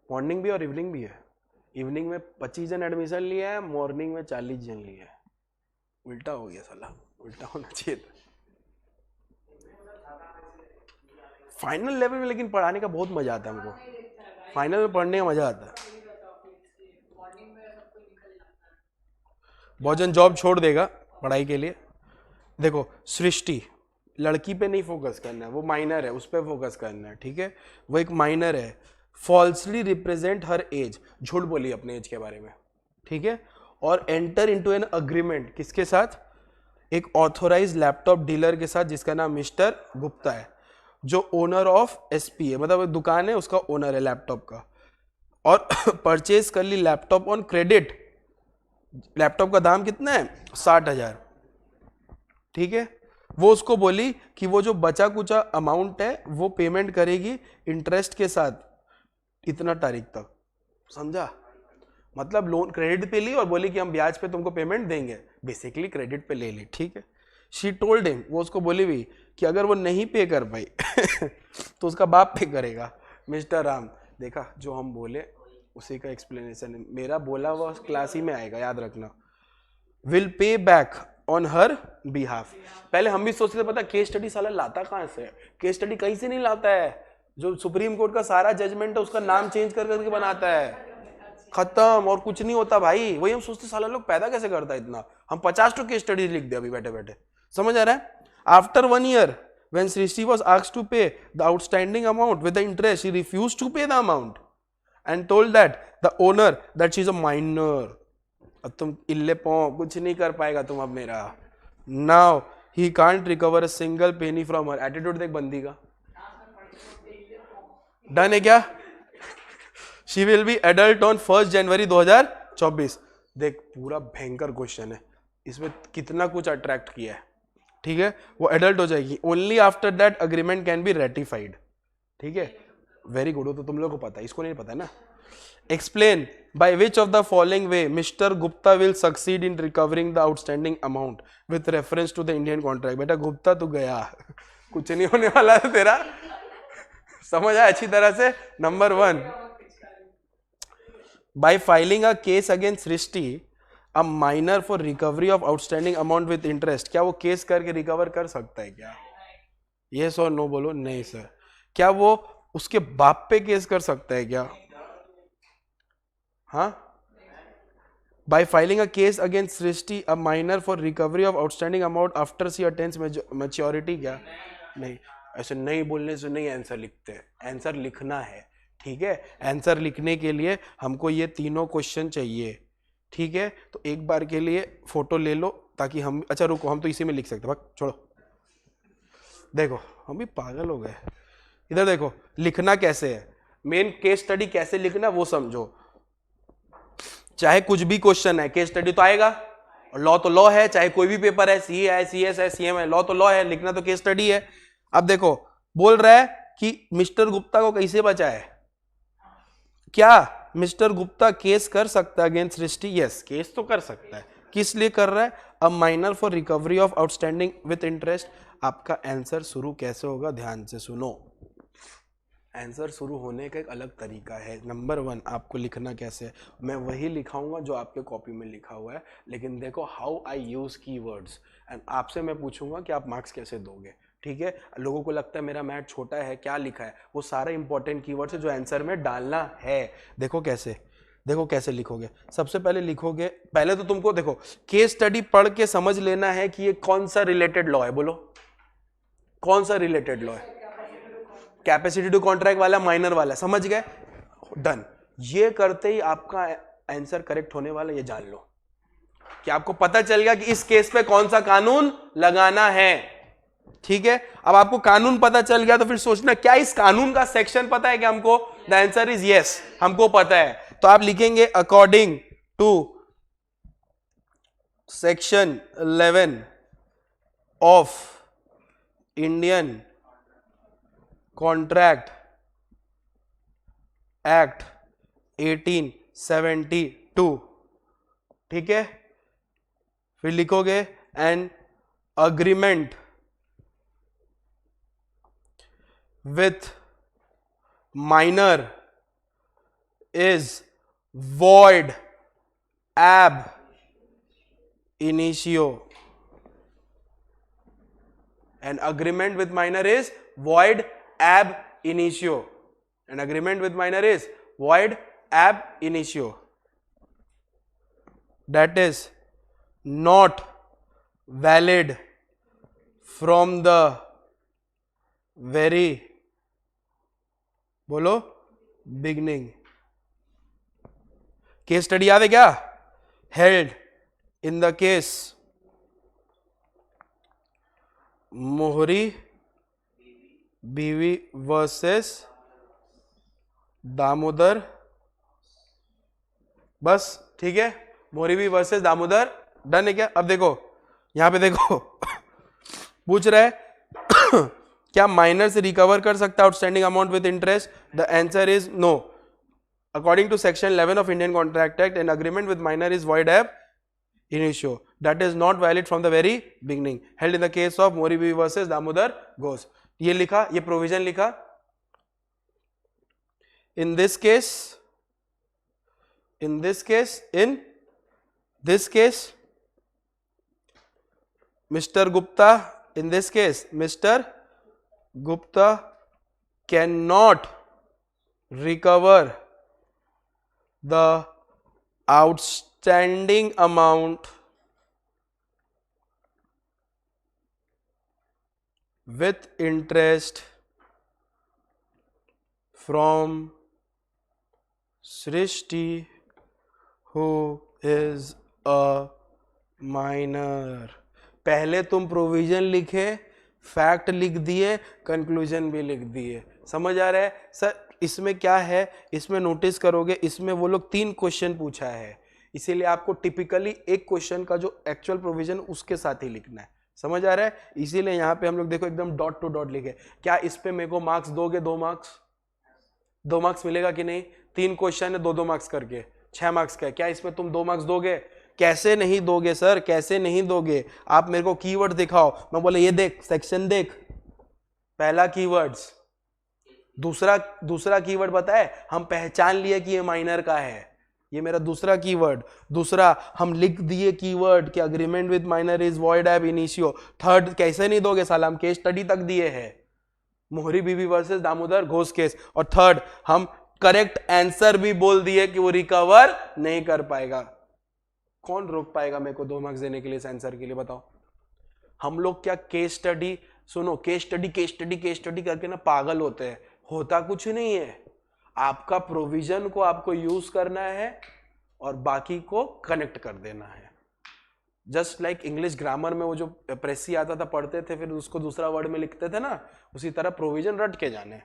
मॉर्निंग भी और इवनिंग भी है। इवनिंग में 25 जन एडमिशन लिया है, मॉर्निंग में 40 जन लिया है। उल्टा हो गया साला, उल्टा होना चाहिए था फाइनल लेवल में। लेकिन पढ़ाने का बहुत मजा आता है हमको, फाइनल में पढ़ने का मजा आता है। बहुत जन जॉब छोड़ देगा पढ़ाई के लिए। देखो सृष्टि, लड़की पे नहीं फोकस करना है, वो माइनर है, उस पर फोकस करना है, ठीक है। वो एक माइनर है, फॉल्सली रिप्रेजेंट हर एज, झूठ बोली अपने एज के बारे में, ठीक है। और एंटर इनटू एन अग्रीमेंट किसके साथ, एक ऑथोराइज लैपटॉप डीलर के साथ जिसका नाम मिस्टर गुप्ता है, जो ओनर ऑफ एसपी है, मतलब दुकान है उसका ओनर है लैपटॉप का। और परचेज कर ली लैपटॉप ऑन क्रेडिट। लैपटॉप का दाम कितना है, 60,000, ठीक है। वो उसको बोली कि वो जो बचा कुचा अमाउंट है वो पेमेंट करेगी इंटरेस्ट के साथ इतना तारीख तक, समझा? मतलब लोन क्रेडिट पे ली और बोली कि हम ब्याज पे तुमको पेमेंट देंगे, बेसिकली क्रेडिट पे ले ली, ठीक है। शी टोल्ड हिम, वो उसको बोली भी कि अगर वो नहीं पे कर पाई तो उसका बाप पे करेगा। मिस्टर राम, देखा जो हम बोले उसी का एक्सप्लेनेशन है, मेरा बोला हुआ क्लास ही में आएगा, याद रखना। Will pay back on her behalf. पहले हम भी सोचते थे, पता केस स्टडी साला लाता कहां से, केस स्टडी कहीं से नहीं लाता है, जो सुप्रीम कोर्ट का सारा जजमेंट है उसका नाम चेंज कर करके बनाता है, खत्म, और कुछ नहीं होता भाई। वही हम सोचते साला लोग पैदा कैसे करता है इतना, हम 50 केस स्टडी लिख दे अभी बैठे बैठे, समझ आ रहा है? After 1 year when Srishti was asked to pay the outstanding amount with the interest, she refused to pay the amount and told that the owner that she is a minor. अब तुम इल्ले पो कुछ नहीं कर पाएगा तुम अब मेरा। Now he can't recover a single penny from her. Attitude देख बंदी का, डन है क्या? She will be adult on 1 January 2024। देख पूरा भयंकर क्वेश्चन है, इसमें कितना कुछ अट्रैक्ट किया है, ठीक है। वो एडल्ट हो जाएगी, only after that agreement can be ratified, ठीक है। वेरी गुड, हो तो तुम लोग को पता है, इसको नहीं पता है ना। Explain by which of the following way Mister Gupta will succeed in recovering the outstanding amount with reference to the Indian contract. बेटा गुप्ता तू गया, कुछ नहीं होने वाला है तेरा, समझ आया अच्छी तरह से। Number 1, bye filing a case against Srishti a minor for recovery of outstanding amount with interest. क्या वो केस करके रिकवर कर सकता है क्या? यस और नो बोलो। नहीं सर। क्या वो उसके बाप पे केस कर सकता है क्या? हाँ। By filing a case against Srishti a minor for recovery of outstanding amount after she attains maturity, क्या? नहीं, ऐसे नहीं बोलने से नहीं आंसर लिखते, आंसर लिखना है, ठीक है। आंसर लिखने के लिए हमको ये तीनों क्वेश्चन चाहिए, ठीक है। तो एक बार के लिए फोटो ले लो ताकि हम, अच्छा रुको, हम तो इसी में लिख सकते हैं, छोड़ो, देखो हम भी पागल हो गए। इधर देखो लिखना कैसे है, मेन केस स्टडी कैसे लिखना वो समझो। चाहे कुछ भी क्वेश्चन है, केस स्टडी तो आएगा, और लॉ तो लॉ है, चाहे कोई भी पेपर है, सी है, CS है, CM है, लॉ तो लॉ है, लिखना तो केस स्टडी है। अब देखो बोल रहा है कि मिस्टर गुप्ता को कैसे बचाए, क्या मिस्टर गुप्ता केस कर सकता है अगेंस्ट सृष्टि? यस, केस तो कर सकता है। किस लिए कर रहा है? A minor for recovery of outstanding with interest. आपका आंसर शुरू कैसे होगा, ध्यान से सुनो। आंसर शुरू होने का एक अलग तरीका है। नंबर 1, आपको लिखना कैसे है, मैं वही लिखाऊंगा जो आपके कॉपी में लिखा हुआ है, लेकिन देखो how I use keywords, and आपसे मैं पूछूंगा कि आप मार्क्स कैसे दोगे, ठीक है। लोगों को लगता है मेरा मैथ छोटा है, क्या लिखा है, वो सारा इंपॉर्टेंट कीवर्ड्स है जो आंसर में डालना है। देखो कैसे, देखो कैसे लिखोगे। सबसे पहले लिखोगे, पहले तो तुमको देखो केस स्टडी पढ़ के समझ लेना है कि ये कौन सा रिलेटेड लॉ है, बोलो कौन सा रिलेटेड लॉ है। कैपेसिटी टू कॉन्ट्रैक्ट वाला, माइनर वाला, समझ गए, डन। ये करते ही आपका आंसर करेक्ट होने वाला, ये जान लो कि आपको पता चल गया कि इस केस पे कौन सा कानून लगाना है, ठीक है। अब आपको कानून पता चल गया तो फिर सोचना क्या इस कानून का सेक्शन पता है क्या हमको? द आंसर इज यस, हमको पता है। तो आप लिखेंगे according to section 11 of Indian contract act 1872, ठीक है। फिर लिखोगे an agreement with minor is void ab initio. An agreement with minor is void ab initio. An agreement with minor is void ab initio. That is not valid from the very, बोलो, beginning. Case study याद है क्या? Held in the case Mohori Bibee versus Damodar, बस, ठीक है। मोहरी Bibee versus Damodar, done है क्या? अब देखो यहां पे देखो पूछ रहा है क्या माइनर से रिकवर कर सकता है outstanding amount with interest? The answer is no. According to section 11 of Indian Contract Act, an agreement with minor is void ab initio. That is not valid from the very beginning. Held in the case of Moribi versus Damodar Ghosh. ये लिखा, ये provision लिखा. In this case, Mr. Gupta, in this case, Mr. Gupta cannot recover the outstanding amount with interest from Srishti who is a minor. पहले तुम provision लिखे, fact लिख दिए, conclusion भी लिख दिए. समझ आ रहा है सर? इसमें क्या है, इसमें नोटिस करोगे, इसमें वो लोग 3 क्वेश्चन पूछा है, इसीलिए आपको टिपिकली एक क्वेश्चन का जो एक्चुअल प्रोविजन उसके साथ ही लिखना है. समझ आ रहा है? इसीलिए यहाँ पे हम लोग देखो एकदम डॉट टू डॉट लिखे. क्या इस पे मेरे को मार्क्स दोगे? 2 मार्क्स, 2 मार्क्स मिलेगा कि नहीं? 3 क्वेश्चन है, 2-2 मार्क्स करके 6 मार्क्स का है. क्या इसमें तुम 2 मार्क्स दोगे? कैसे नहीं दोगे सर, कैसे नहीं दोगे? आप मेरे को कीवर्ड दिखाओ. मैं बोले ये देख, सेक्शन देख, पहला कीवर्ड्स, दूसरा कीवर्ड पता है, हम पहचान लिए कि ये माइनर का है, ये मेरा दूसरा कीवर्ड. दूसरा हम लिख दिए कीवर्ड कि agreement with minor is void ab initio. Third कैसे नहीं दोगे साला, हम केस स्टडी तक दिए हैं, मोहरी बीबी वर्सेस दामोदर घोष केस. और थर्ड हम करेक्ट आंसर भी बोल दिए कि वो रिकवर नहीं कर पाएगा. कौन रोक पाएगा मेरे को 2 मार्क्स देने के लिए इस आंसर के लिए? बताओ. हम लोग क्या केस स्टडी, सुनो, केस स्टडी करके ना पागल होते हैं. होता कुछ नहीं है. आपका प्रोविजन को आपको यूज करना है और बाकी को कनेक्ट कर देना है. जस्ट लाइक इंग्लिश ग्रामर में वो जो प्रेसी आता था, पढ़ते थे, फिर उसको दूसरा वर्ड में लिखते थे ना, उसी तरह प्रोविजन रट के जाने.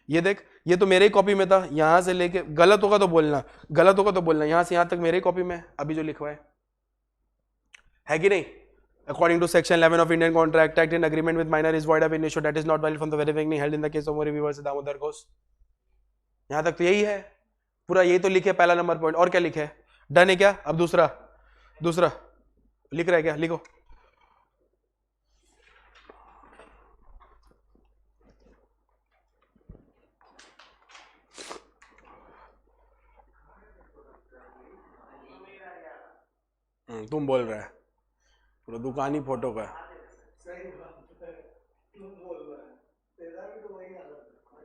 ये देख, ये तो मेरे ही कॉपी में था, यहां से लेके, गलत होगा तो बोलना, यहां से यहां तक मेरे ही कॉपी में अभी जो लिखवा है कि नहीं? According to section 11 of Indian Contract Act, an agreement with minor is void ab initio. That is not valid from the very beginning. Held in the case of Mori versus Damodar Ghosh. यहां तक तो यही है पूरा, यही तो लिखे पहला नंबर पॉइंट. और क्या लिखे? डन है क्या? अब दूसरा लिख रहा है क्या? लिखो. तुम बोल रहा है, पूरा दुकान ही फोटो का. सही बात है, तुम बोल रहा है, तेरा भी तो वही हालत है.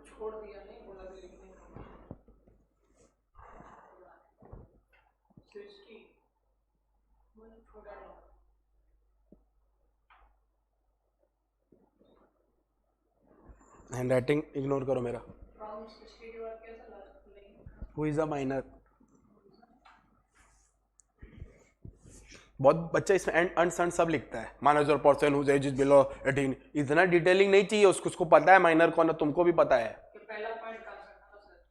छोड़ दिया नहीं, बोला भी लिखने सृष्टि मन छोड़ा. हैंड राइटिंग इग्नोर करो मेरा. Who is a minor? बहुत बच्चा इसमें एंड सन सब लिखता है. Manager person whose age is below 18. इतना डिटेलिंग नहीं चाहिए उसको पता है माइनर कौन है, तुमको भी पता है. पहला पॉइंट कर सकता हूं सर.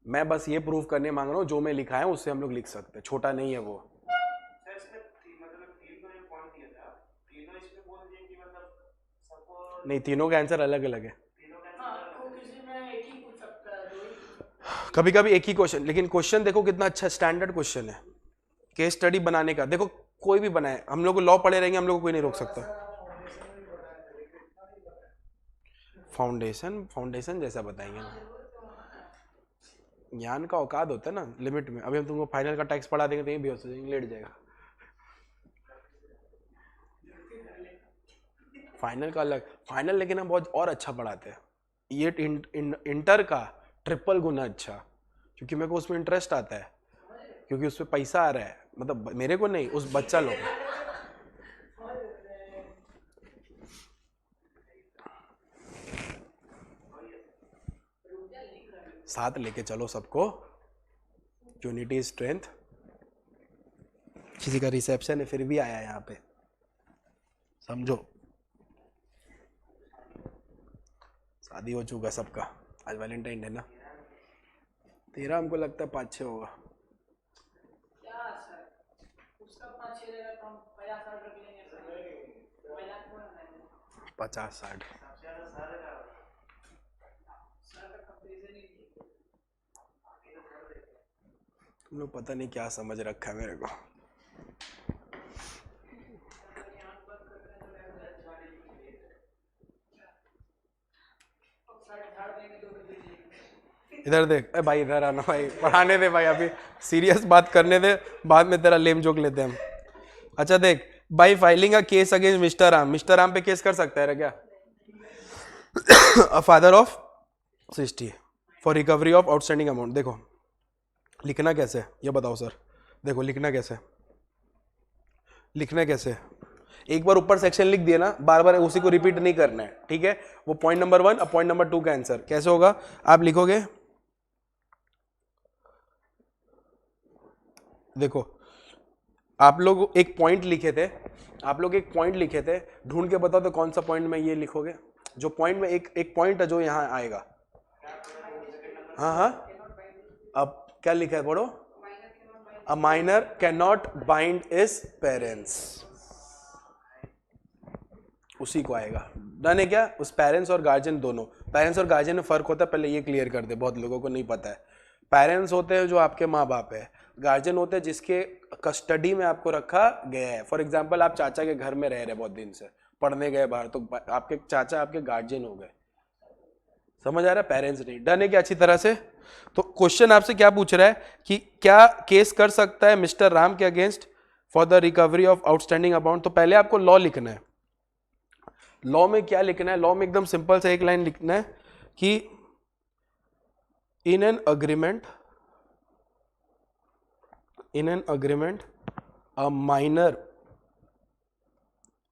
मैं बस ये प्रूफ करने मांग रहा हूँ, जो मैं लिखा है उससे हम लोग लिख सकते हैं, छोटा नहीं है वो. नहीं, तीनों का आंसर अलग अलग है. कभी कभी एक ही क्वेश्चन, लेकिन क्वेश्चन देखो कितना अच्छा स्टैंडर्ड क्वेश्चन है. केस स्टडी बनाने का देखो, कोई भी बनाए, हम लोग को लॉ पढ़े रहेंगे, हम लोग को कोई नहीं रोक सकता. फाउंडेशन जैसा बताएंगे ना, ज्ञान का औकात होता है ना लिमिट में. अभी हम तुमको फाइनल का टैक्स पढ़ा देंगे तो ये बेहोश हो जाएंगे, लेट जाएगा. फाइनल का अलग, फाइनल लेकिन हम बहुत और अच्छा पढ़ाते हैं. ये इंटर का ट्रिपल गुना अच्छा, क्योंकि मेरे को उसमें इंटरेस्ट आता है, क्योंकि उसमें पैसा आ रहा है. मतलब मेरे को नहीं, उस बच्चा लोग. साथ लेके चलो सबको. Unity strength. किसी का रिसेप्शन है फिर भी आया यहाँ पे, समझो. शादी हो चुका सबका, आज वैलेंटाइन डे ना. तेरा हमको लगता है 5-6 होगा. 50-60। तुम लोग पता नहीं क्या समझ रखा है मेरे को। इधर देख, अरे भाई इधर आना भाई, पढ़ाने दे भाई, अभी सीरियस बात करने दे, बाद में तेरा लेम जोक लेते हैं हम। अच्छा देख, by filing a case against mister Ram, mister Ram पे केस कर सकता है क्या? A father of 60 for recovery of outstanding amount. देखो लिखना कैसे ये बताओ सर, देखो लिखना कैसे, लिखना कैसे, एक बार ऊपर सेक्शन लिख दिया ना, बार बार उसी को रिपीट नहीं करना है, ठीक है? वो पॉइंट नंबर 1 और पॉइंट नंबर 2 का आंसर कैसे होगा, आप लिखोगे, देखो आप लोग एक पॉइंट लिखे थे, आप लोग एक पॉइंट लिखे थे, ढूंढ के बताओ तो कौन सा पॉइंट में ये लिखोगे, जो पॉइंट में एक पॉइंट है जो यहां आएगा। हाँ हाँ, अब क्या लिखा है पढ़ो, अ minor can not bind is parents, उसी को आएगा। डन है क्या? उस पेरेंट्स और गार्जियन दोनों, पेरेंट्स और गार्जियन में फर्क होता है, पहले ये क्लियर कर दे, बहुत लोगों को नहीं पता है। पेरेंट्स होते हैं जो आपके माँ बाप है, गार्जियन होते हैं जिसके कस्टडी में आपको रखा गया है। फॉर एग्जाम्पल आप चाचा के घर में रह रहे बहुत दिन से, पढ़ने गए बाहर, तो आपके चाचा आपके गार्जियन हो गए, समझ आ रहा है? पेरेंट्स नहीं। डन है क्या अच्छी तरह से? तो क्वेश्चन आपसे क्या पूछ रहा है कि क्या केस कर सकता है मिस्टर राम के against for the recovery of outstanding amount. तो पहले आपको लॉ लिखना है। लॉ में क्या लिखना है? लॉ में एकदम सिंपल से एक लाइन लिखना है कि in an agreement a minor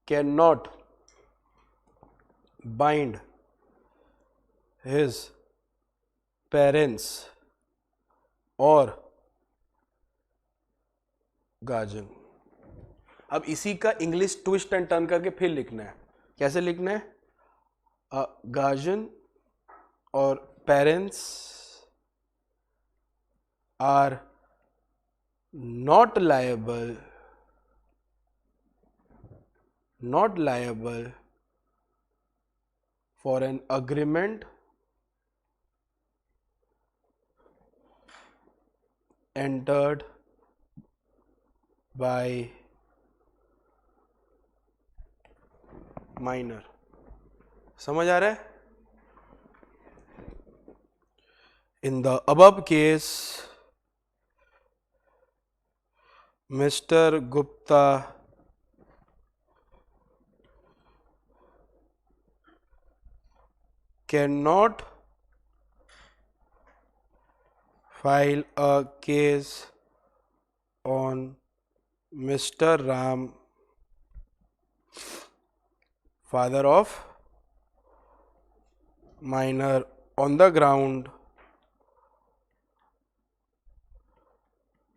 can not bind his parents और गार्जियन। अब इसी का इंग्लिश ट्विस्ट एंड टर्न करके फिर लिखना है। कैसे लिखना है? गार्जियन और parents are not liable for an agreement entered by minor। समझ आ रहा है? In the above case, Mr. Gupta cannot file a case on Mr. Ram, father of minor, on the ground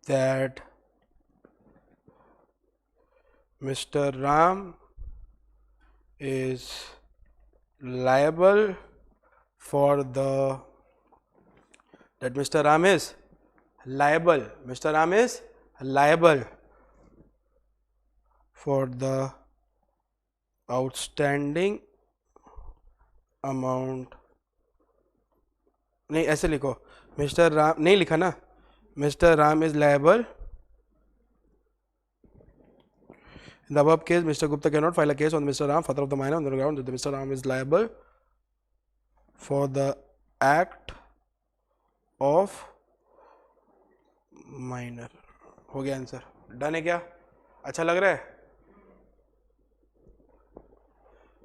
that Mr. Ram is liable for the Mr. Ram is liable for the outstanding amount। नहीं ऐसे लिखो, mister Ram, नहीं लिखा ना, mister Ram is liable in the above case Mr. Gupta cannot file a case on Mr. Ram, father of the minor, on the ground that Mr. Ram is liable for the act of minor। हो गया answer. Done है क्या? अच्छा लग रहा है?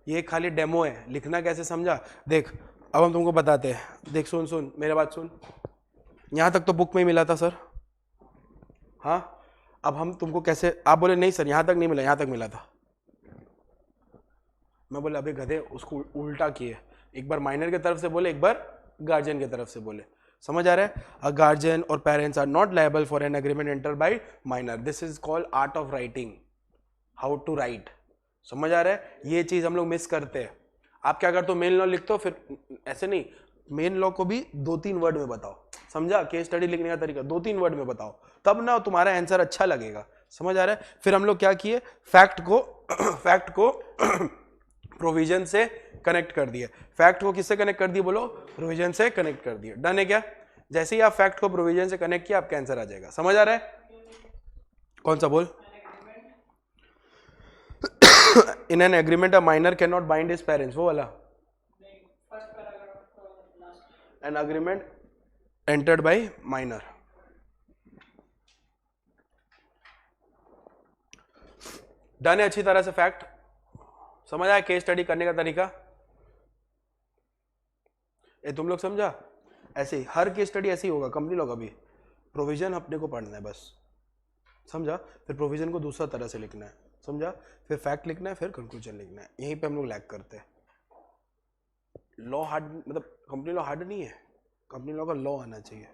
ये खाली डेमो है, लिखना कैसे समझा? देख अब हम तुमको बताते हैं। देख सुन मेरे बात सुन, यहां तक तो बुक में ही मिला था सर। हाँ, अब हम तुमको कैसे, आप बोले नहीं सर यहां तक नहीं मिला, यहां तक मिला था। मैं बोले अबे गधे, उसको उल्टा किए, एक बार माइनर की तरफ से बोले, एक बार गार्जियन की तरफ से बोले। समझ आ रहा है? अ गार्जियन और parents are not liable for an agreement enter by minor. This is called art of writing, how to write. समझ आ रहा है? ये चीज हम लोग मिस करते हैं। आप क्या करते हो, मेन लॉ लिखते हो, फिर ऐसे नहीं, मेन लॉ को भी 2-3 वर्ड में बताओ। समझा? केस स्टडी लिखने का तरीका 2-3 वर्ड में बताओ, तब ना तुम्हारा आंसर अच्छा लगेगा। समझ आ रहा है? फिर हम लोग क्या किए, फैक्ट को प्रोविजन से कनेक्ट कर दिए, फैक्ट को किससे कनेक्ट कर दिए बोलो, प्रोविजन से कनेक्ट कर दिए। डन है क्या? जैसे ही आप फैक्ट को प्रोविजन से कनेक्ट किया आपका आंसर आ जाएगा। समझ आ रहा है? कौन सा बोल? In an agreement a minor can not bind his parents, वो वाला। An agreement entered by minor. Done है अच्छी तरह से फैक्ट? समझ आया केस स्टडी करने का तरीका? ये तुम लोग समझा? ऐसे ही हर केस स्टडी ऐसे ही होगा कंपनी लोग। अभी प्रोविजन अपने को पढ़ना है बस, समझा? फिर प्रोविजन को दूसरा तरह से लिखना है, समझा? फिर फैक्ट लिखना है, फिर कंक्लूजन लिखना है। यहीं पे हम लोग लैग करते हैं। लॉ हार्ड, मतलब कंपनी लॉ हार्ड नहीं है, कंपनी लॉ का लॉ आना चाहिए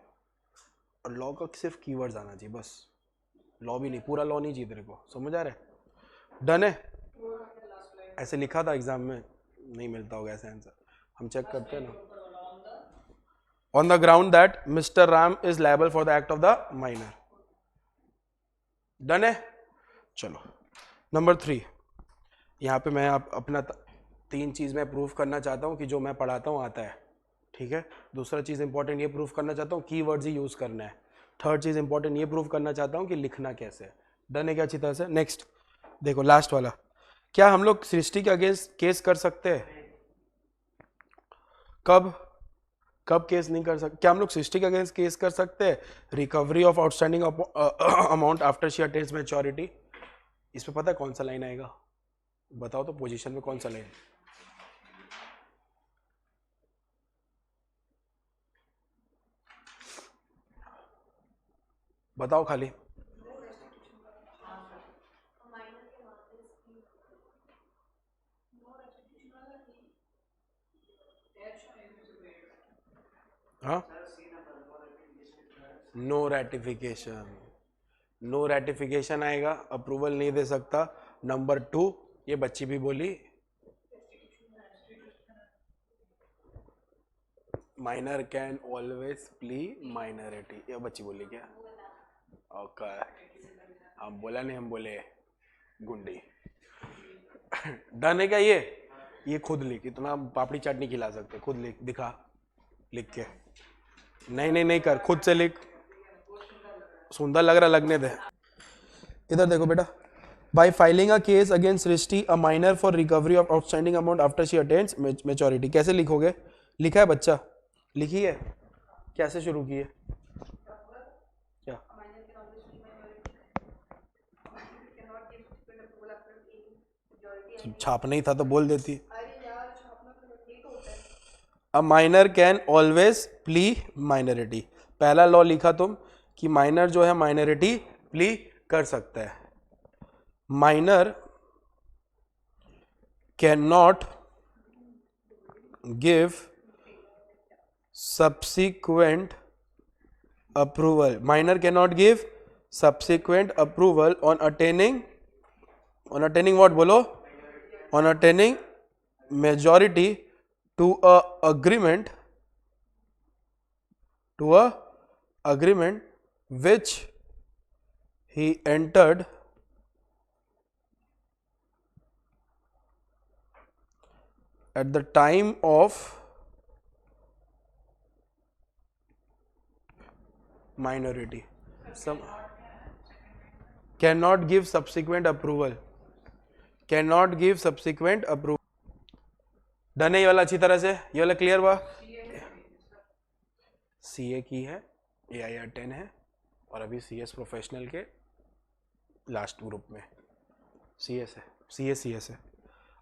और लॉ का सिर्फ कीवर्ड्स आना चाहिए बस। लॉ भी नहीं, पूरा लॉ नहीं चाहिए तेरे को। समझ आ रहा है? डन है? ऐसे लिखा था एग्जाम में, नहीं मिलता होगा ऐसे आंसर, हम चेक करते हैं ना। On the ground that mister Ram is liable for the act of the minor. Done है? चलो नंबर 3, यहाँ पे मैं अपना 3 चीज मैं प्रूफ करना चाहता हूँ कि जो मैं पढ़ाता हूँ आता है, ठीक है? दूसरा चीज इंपॉर्टेंट ये प्रूफ करना चाहता हूँ कीवर्ड्स ही यूज करना है। थर्ड चीज इंपॉर्टेंट ये प्रूफ करना चाहता हूँ कि लिखना कैसे है। डन है क्या अच्छी तरह से? नेक्स्ट देखो लास्ट वाला, क्या हम लोग सृष्टि के अगेंस्ट केस कर सकते हैं? कब कब केस नहीं कर सकते? क्या हम लोग सृष्टि के अगेंस्ट केस कर सकते हैं? Recovery of outstanding amount after she attains maturity. इस पे पता है कौन सा लाइन आएगा? बताओ तो पोजीशन में कौन सा लाइन? बताओ खाली। हाँ, नो रेटिफिकेशन, नो रेटिफिकेशन आएगा, अप्रूवल नहीं दे सकता। नंबर 2 ये बच्ची भी बोली, minor can always plea minority, ये बच्ची बोली क्या? ओके, हम बोला नहीं, हम बोले गुंडी। डन है क्या? ये खुद लिख, इतना पापड़ी चाट नहीं खिला सकते, खुद लिख दिखा, लिख के। नहीं नहीं नहीं कर, खुद से लिख, सुंदर लग रहा, लगने दे। इधर देखो बेटा, bye filing a case against Srishti a minor for recovery of outstanding amount after she attains maturity, कैसे लिखोगे? लिखा है बच्चा? लिखी है? कैसे शुरू की है? क्या? छापना ही था तो बोल देती। अ minor can always plea minority, पहला लॉ लिखा तुम कि माइनर जो है माइनॉरिटी प्ली कर सकता है। Minor can not give subsequent approval, minor cannot give subsequent approval on attaining what bolo, on attaining majority to a agreement which he entered at the time of minority. Some cannot give subsequent approval, cannot give subsequent approval। Done है ये वाला अच्छी तरह से? ये वाला clear हुआ? CA की है, AIR 10 है, और अभी CS प्रोफेशनल के लास्ट ग्रुप में CS है, CS है।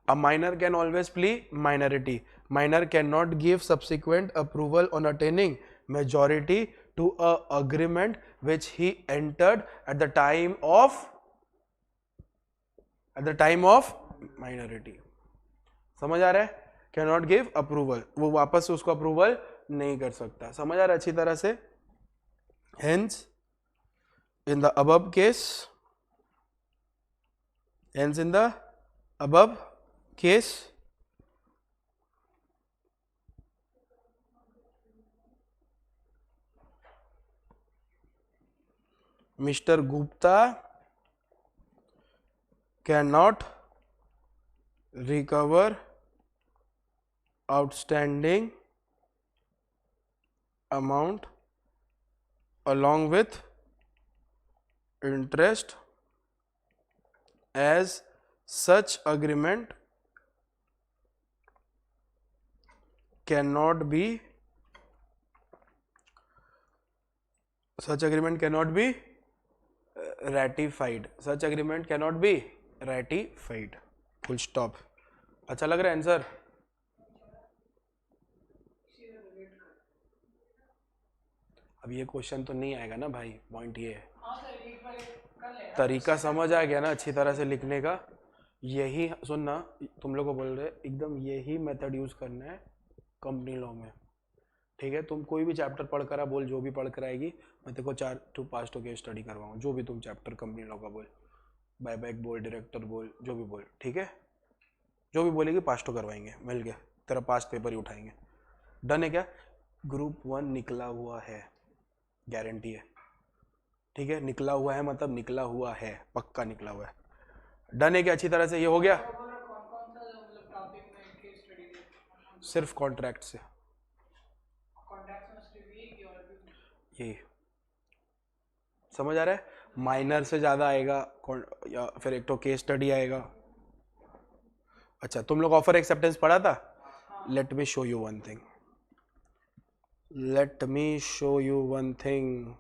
A minor can always plea minority. Minor cannot give subsequent approval on attaining majority to a agreement which he entered at the time of minority. समझ आ रहा है? Cannot give approval, वो वापस से उसको अप्रूवल नहीं कर सकता। समझ आ रहा है अच्छी तरह से? Hence, in the above case, Mr. Gupta cannot recover outstanding amount along with interest as such agreement cannot be ratified. Such agreement cannot be ratified. Full stop. अच्छा लग रहा है आंसर? अब ये क्वेश्चन तो नहीं आएगा ना भाई, पॉइंट ये है तरीका समझ आ गया ना अच्छी तरह से लिखने का। यही सुनना, तुम लोग को बोल रहे एकदम यही मेथड यूज करना है कंपनी लॉ में, ठीक है? तुम कोई भी चैप्टर पढ़ कर आ, बोल जो भी पढ़ कर आएगी, मैं तेरे को 4 to 5 केस स्टडी करवाऊँ, जो भी तुम चैप्टर कंपनी लॉ का बोल, बायबैक बोल, डायरेक्टर बोल, जो भी बोल, ठीक है? जो भी बोलेगी 5 करवाएंगे, मिल गया, तेरा 5 पेपर ही उठाएंगे। डन है क्या? ग्रुप 1 निकला हुआ है, गारंटी है, ठीक है? निकला हुआ है मतलब निकला हुआ है, पक्का निकला हुआ है। डन है क्या? अच्छी तरह से ये हो गया। सिर्फ कॉन्ट्रैक्ट से, ये समझ आ रहा है? माइनर से ज्यादा आएगा या फिर एक तो केस स्टडी आएगा। अच्छा, तुम लोग ऑफर एक्सेप्टेंस पढ़ा था? Let me show you one thing, let me show you one thing.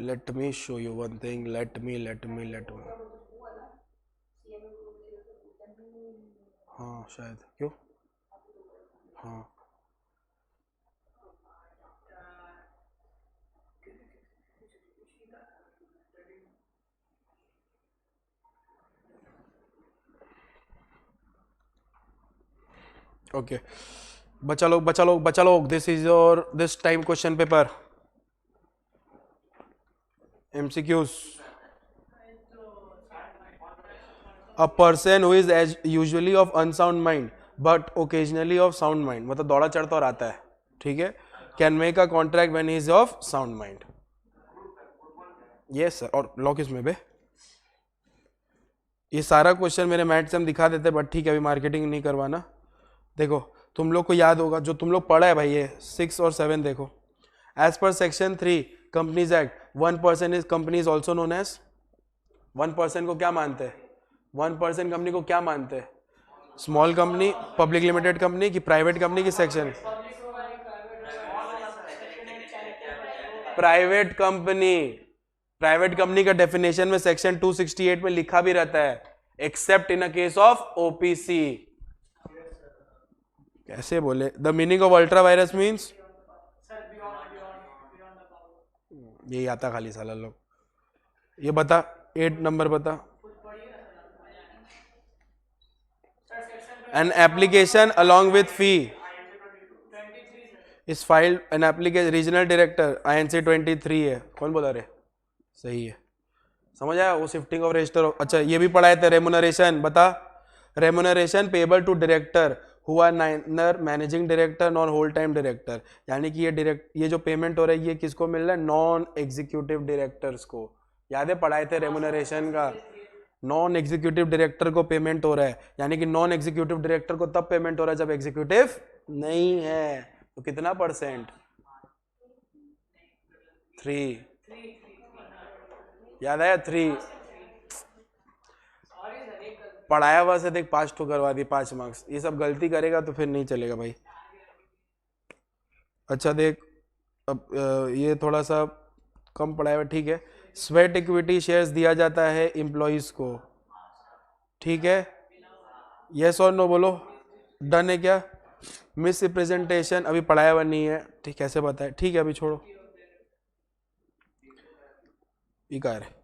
Let me show you one thing. Let me. हाँ शायद, क्यों? हाँ ओके, बचा लोग। This is your this time question paper MCQs. A person who is as usually of unsound mind but occasionally of sound mind, मतलब दौड़ा चढ़ता और आता है, ठीक है? Can make a contract when he is of sound mind. Yes sir. और law किस में बे? ये सारा क्वेश्चन मेरे मैथ से हम दिखा देते, बट ठीक है अभी मार्केटिंग नहीं करवाना। देखो तुम लोग को याद होगा जो तुम लोग पढ़ा है भाई, ये 6 और 7 देखो। As per section 3 companies act, 1% is company is also known as, 1% को क्या मानते हैं? 1% कंपनी को क्या मानते हैं? Small company, public limited company की प्राइवेट कंपनी की section? Private company. Private company का डेफिनेशन में सेक्शन 268 में लिखा भी रहता है, accept in a case of OPC. कैसे बोले? The meaning of ultra vires means, यही आता खाली साला लोग। ये बता 8 नंबर बता। An application along with fee is filed, an application regional director INC 23 है। कौन बोला रे? सही है, समझ आया? वो शिफ्टिंग ऑफ रजिस्टर। अच्छा ये भी पढ़ाए थे, रेमुनरेशन बता। Remuneration payable to director who are neither managing director non whole time director, यानी कि ये जो पेमेंट हो रहा है ये किसको मिल रहा है? नॉन एग्जीक्यूटिव डायरेक्टर्स को। याद है पढ़ाए थे रेमुनरेशन का? नॉन एग्जीक्यूटिव डायरेक्टर को पेमेंट हो रहा है, यानी कि नॉन एग्जीक्यूटिव डायरेक्टर को तब पेमेंट हो रहा है जब एग्जीक्यूटिव नहीं है। तो कितना %? 3। याद आया? 3 पढ़ाया हुआ से देख 5 करवा दी, 5 मार्क्स। ये सब गलती करेगा तो फिर नहीं चलेगा भाई। अच्छा देख, अब ये थोड़ा सा कम पढ़ाया हुआ, ठीक है? स्वेट इक्विटी शेयर्स दिया जाता है एम्प्लॉइज को, ठीक है? यस और नो बोलो। डन है क्या? मिस रिप्रेजेंटेशन अभी पढ़ाया हुआ नहीं है, ठीक? कैसे बताए? ठीक है अभी छोड़ो, ये क्या है?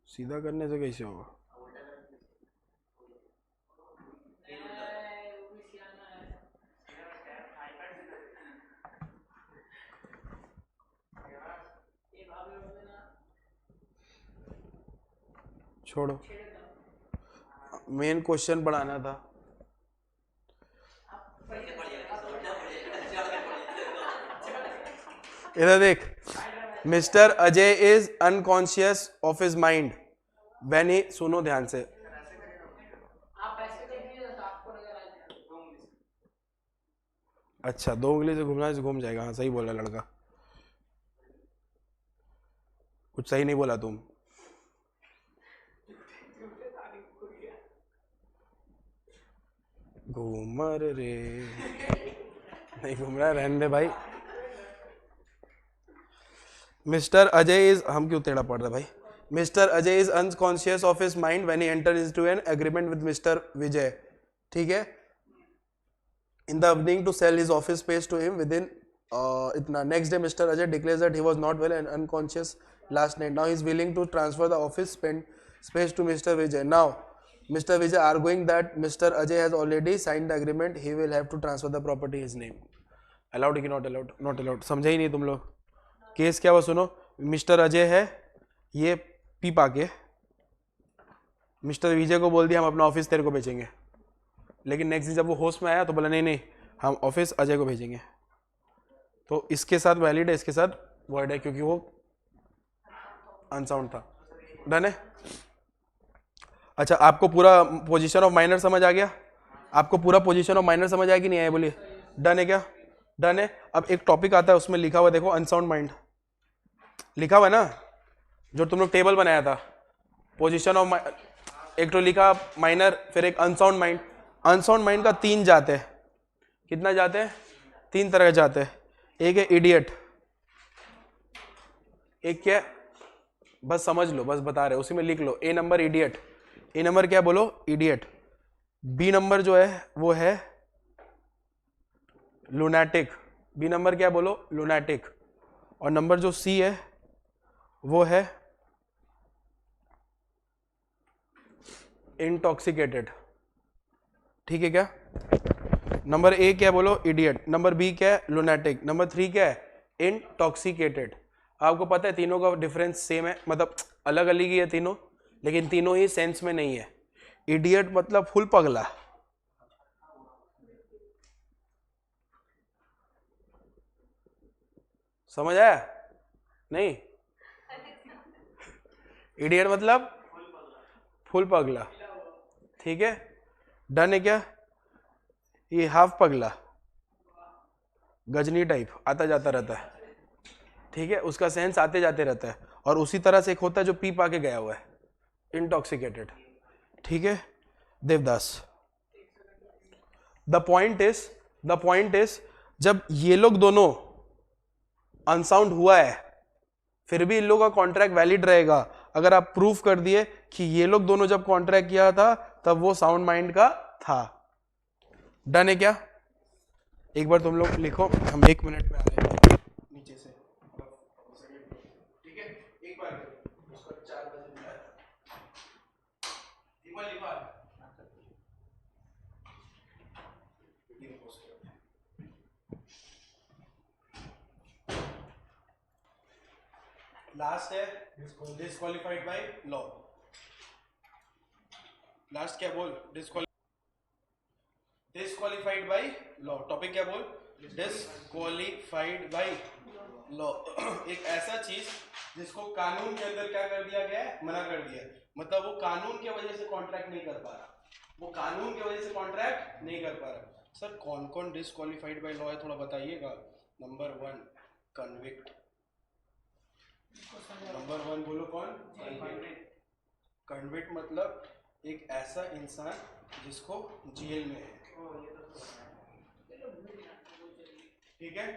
सीधा करने से कैसे होगा? छोड़ो, मेन क्वेश्चन पढ़ाना था। इधर देख, mister Ajay is unconscious of his mind when ही, सुनो ध्यान से, अच्छा 2 उंगली से घूमना से घूम जाएगा, हाँ सही बोला लड़का, कुछ सही नहीं बोला तुम। घूमर रे नहीं घूम रहा, रहने दे भाई। मिस्टर अजय इज, हम क्यों टेढ़ा पड़ रहा भाई, mister Ajay is unconscious of his mind when he enter into an agreement with mister Vijay, ठीक है, in the evening to sell his office space to him within itna. Next day Mr. Ajay declares that he was not well and unconscious last night. Now he is willing to transfer the office space to Mr. Vijay. Now Mr. Vijay arguing that Mr. Ajay has already signed the agreement, he will have to transfer the property his name. Allowed कि not allowed? Not allowed. समझे ही नहीं तुम लोग, case क्या हुआ सुनो। Mister Ajay है, ये पी पाके मिस्टर विजय को बोल दिया हम अपना ऑफिस तेरे को बेचेंगे, लेकिन नेक्स्ट दिन जब वो होश में आया तो बोला नहीं नहीं हम ऑफिस अजय को भेजेंगे, तो इसके साथ वैलिड है, इसके साथ वर्ड है, क्योंकि वो अनसाउंड था। डन है। अच्छा आपको पूरा पोजीशन ऑफ माइनर समझ आ गया, आपको पूरा पोजीशन ऑफ माइनर समझ आया कि नहीं आया, बोलिए। डन है क्या? डन है। अब एक टॉपिक आता है उसमें लिखा हुआ देखो, अनसाउंड माइंड लिखा हुआ है ना, जो तुम लोग टेबल बनाया था, पोजीशन ऑफ, एक तो लिखा माइनर, फिर एक अनसाउंड माइंड। अनसाउंड माइंड का 3 जाते हैं, कितना जाते हैं? 3 तरह के जाते हैं। एक है इडियट, एक क्या, बस समझ लो, बस बता रहे, उसी में लिख लो। ए नंबर इडियट, ए नंबर क्या बोलो? इडियट। बी नंबर जो है वो है लुनैटिक, बी नंबर क्या बोलो? लुनैटिक। और नंबर जो सी है वो है इंटॉक्सिकेटेड, ठीक है क्या? नंबर ए क्या बोलो? इडियट। नंबर बी क्या है? लुनैटिक। नंबर 3 क्या है? इंटॉक्सिकेटेड। आपको पता है तीनों का डिफरेंस सेम है, मतलब अलग अलग ही है तीनों, लेकिन तीनों ही सेंस में नहीं है। इडियट मतलब फुल पगला, समझ आया? नहीं, इडियट मतलब फुल पगला, ठीक है। डन है क्या? ये हाफ पगला, गजनी टाइप, आता जाता रहता है, ठीक है, उसका सेंस आते जाते रहता है। और उसी तरह से एक होता है जो पी पाके गया हुआ है, इंटॉक्सिकेटेड, ठीक है। देवदास, द पॉइंट इज जब ये लोग दोनों अनसाउंड हुआ है, फिर भी इन लोगों का कॉन्ट्रैक्ट वैलिड रहेगा अगर आप प्रूफ कर दिए कि ये लोग दोनों जब कॉन्ट्रैक्ट किया था तब वो साउंड माइंड का था। डन है क्या? एक बार तुम लोग लिखो, हम 1 मिनट में आ रहे हैं नीचे से, ठीक है। एक बार उसको 4 बजे मिला है, एक बार लिखो। लास्ट है डिस्क्वालिफाइड बाय लॉ। लास्ट क्या बोल? Disqualified by law. टॉपिक क्या बोल? Disqualified by law. एक ऐसा चीज जिसको कानून के अंदर क्या कर दिया गया है? मना कर दिया। मतलब वो कानून की वजह से कॉन्ट्रैक्ट नहीं कर पा रहा, वो कानून की वजह से कॉन्ट्रैक्ट नहीं कर पा रहा। सर कौन कौन डिस्क्वालिफाइड बाय लॉ है, थोड़ा बताइएगा। नंबर 1 कन्विक्ट, नंबर 1 बोलो कौन? कन्विक्ट मतलब एक ऐसा इंसान जिसको जेल में है, ठीक है,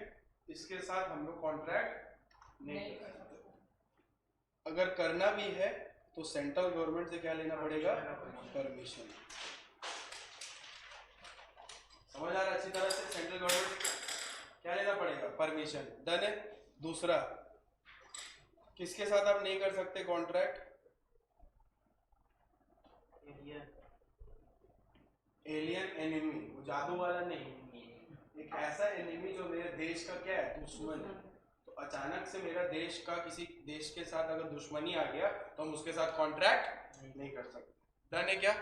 इसके साथ हम लोग कॉन्ट्रैक्ट नहीं कर सकते। अगर करना भी है तो सेंट्रल गवर्नमेंट से क्या लेना पड़ेगा? परमिशन। समझ आ रहा है अच्छी तरह से? सेंट्रल गवर्नमेंट क्या लेना पड़ेगा? परमिशन। डन है। दूसरा, किसके साथ आप नहीं कर सकते कॉन्ट्रैक्ट? एलियन एनिमी, जादू वाला नहीं, एक ऐसा एनिमी जो मेरे देश का क्या है? दुश्मन है। तो अचानक से मेरा देश का किसी देश के साथ अगर दुश्मनी आ गया तो हम उसके साथ कॉन्ट्रैक्ट नहीं कर सकते। डन है क्या?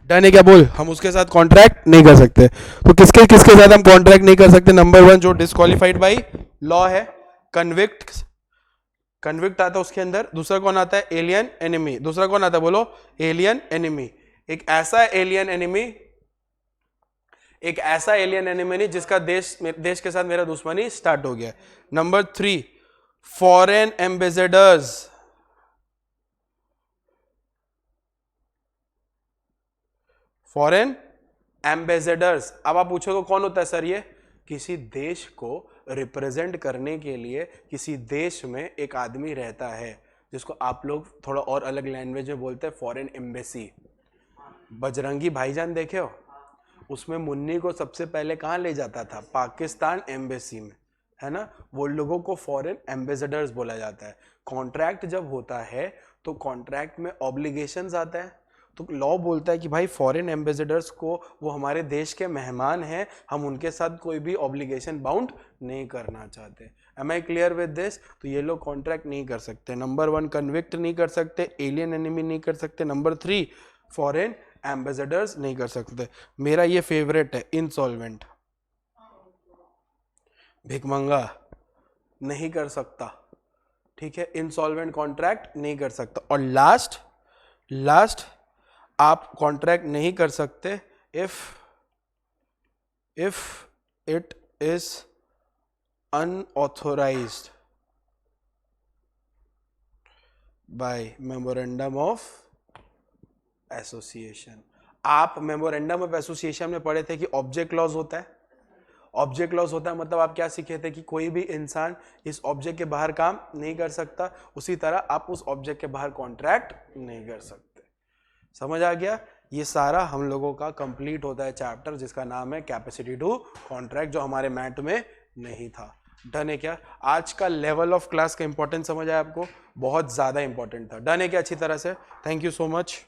डन है क्या बोल, हम उसके साथ कॉन्ट्रैक्ट नहीं कर सकते। तो किसके किसके साथ हम कॉन्ट्रैक्ट नहीं कर सकते? नंबर 1 जो डिस्क्वालिफाइड बाई लॉ है, कन्विक्ट, कन्विक्ट आता है उसके अंदर। दूसरा कौन आता है? Alien enemy. दूसरा कौन आता है बोलो? Alien enemy. एक ऐसा एलियन एनिमी, एक ऐसा एलियन एनिमी नहीं जिसका देश के साथ मेरा दुश्मनी स्टार्ट हो गया। Number 3 foreign ambassadors, foreign ambassadors. अब आप पूछोगे कौन होता है सर ये? किसी देश को रिप्रेजेंट करने के लिए किसी देश में एक आदमी रहता है, जिसको आप लोग थोड़ा और अलग लैंग्वेज में बोलते हैं फॉरेन एम्बेसी। बजरंगी भाईजान देखे हो? उसमें मुन्नी को सबसे पहले कहाँ ले जाता था? पाकिस्तान एम्बेसी में, है ना। वो लोगों को फॉरेन एम्बेसडर्स बोला जाता है। कॉन्ट्रैक्ट जब होता है तो कॉन्ट्रैक्ट में ऑब्लिगेशंस आता है, तो लॉ बोलता है कि भाई फॉरेन एम्बेसडर्स को, वो हमारे देश के मेहमान हैं, हम उनके साथ कोई भी ऑब्लिगेशन बाउंड नहीं करना चाहते। Am I clear with this? तो ये लोग कॉन्ट्रैक्ट नहीं कर सकते। नंबर 1 कन्विक्ट नहीं कर सकते, एलियन एनिमी नहीं कर सकते, नंबर 3 फॉरेन एम्बेसडर्स नहीं कर सकते। मेरा ये फेवरेट है, इंसॉल्वेंट, भिखमंगा नहीं कर सकता, ठीक है। इंसॉल्वेंट कॉन्ट्रैक्ट नहीं कर सकता। और लास्ट आप कॉन्ट्रैक्ट नहीं कर सकते if it is unauthorised by memorandum of association. आप मेमोरेंडम ऑफ एसोसिएशन में पढ़े थे कि ऑब्जेक्ट क्लॉज होता है। ऑब्जेक्ट क्लॉज होता है मतलब आप क्या सीखे थे कि कोई भी इंसान इस ऑब्जेक्ट के बाहर काम नहीं कर सकता, उसी तरह आप उस ऑब्जेक्ट के बाहर कॉन्ट्रैक्ट नहीं कर सकते। समझ आ गया? ये सारा हम लोगों का कंप्लीट होता है चैप्टर जिसका नाम है कैपेसिटी टू कॉन्ट्रैक्ट, जो हमारे मैथ में नहीं था। डन है क्या? आज का लेवल ऑफ क्लास का इंपॉर्टेंस समझ आया आपको? बहुत ज्यादा इंपॉर्टेंट था। डन है क्या अच्छी तरह से? Thank you so much.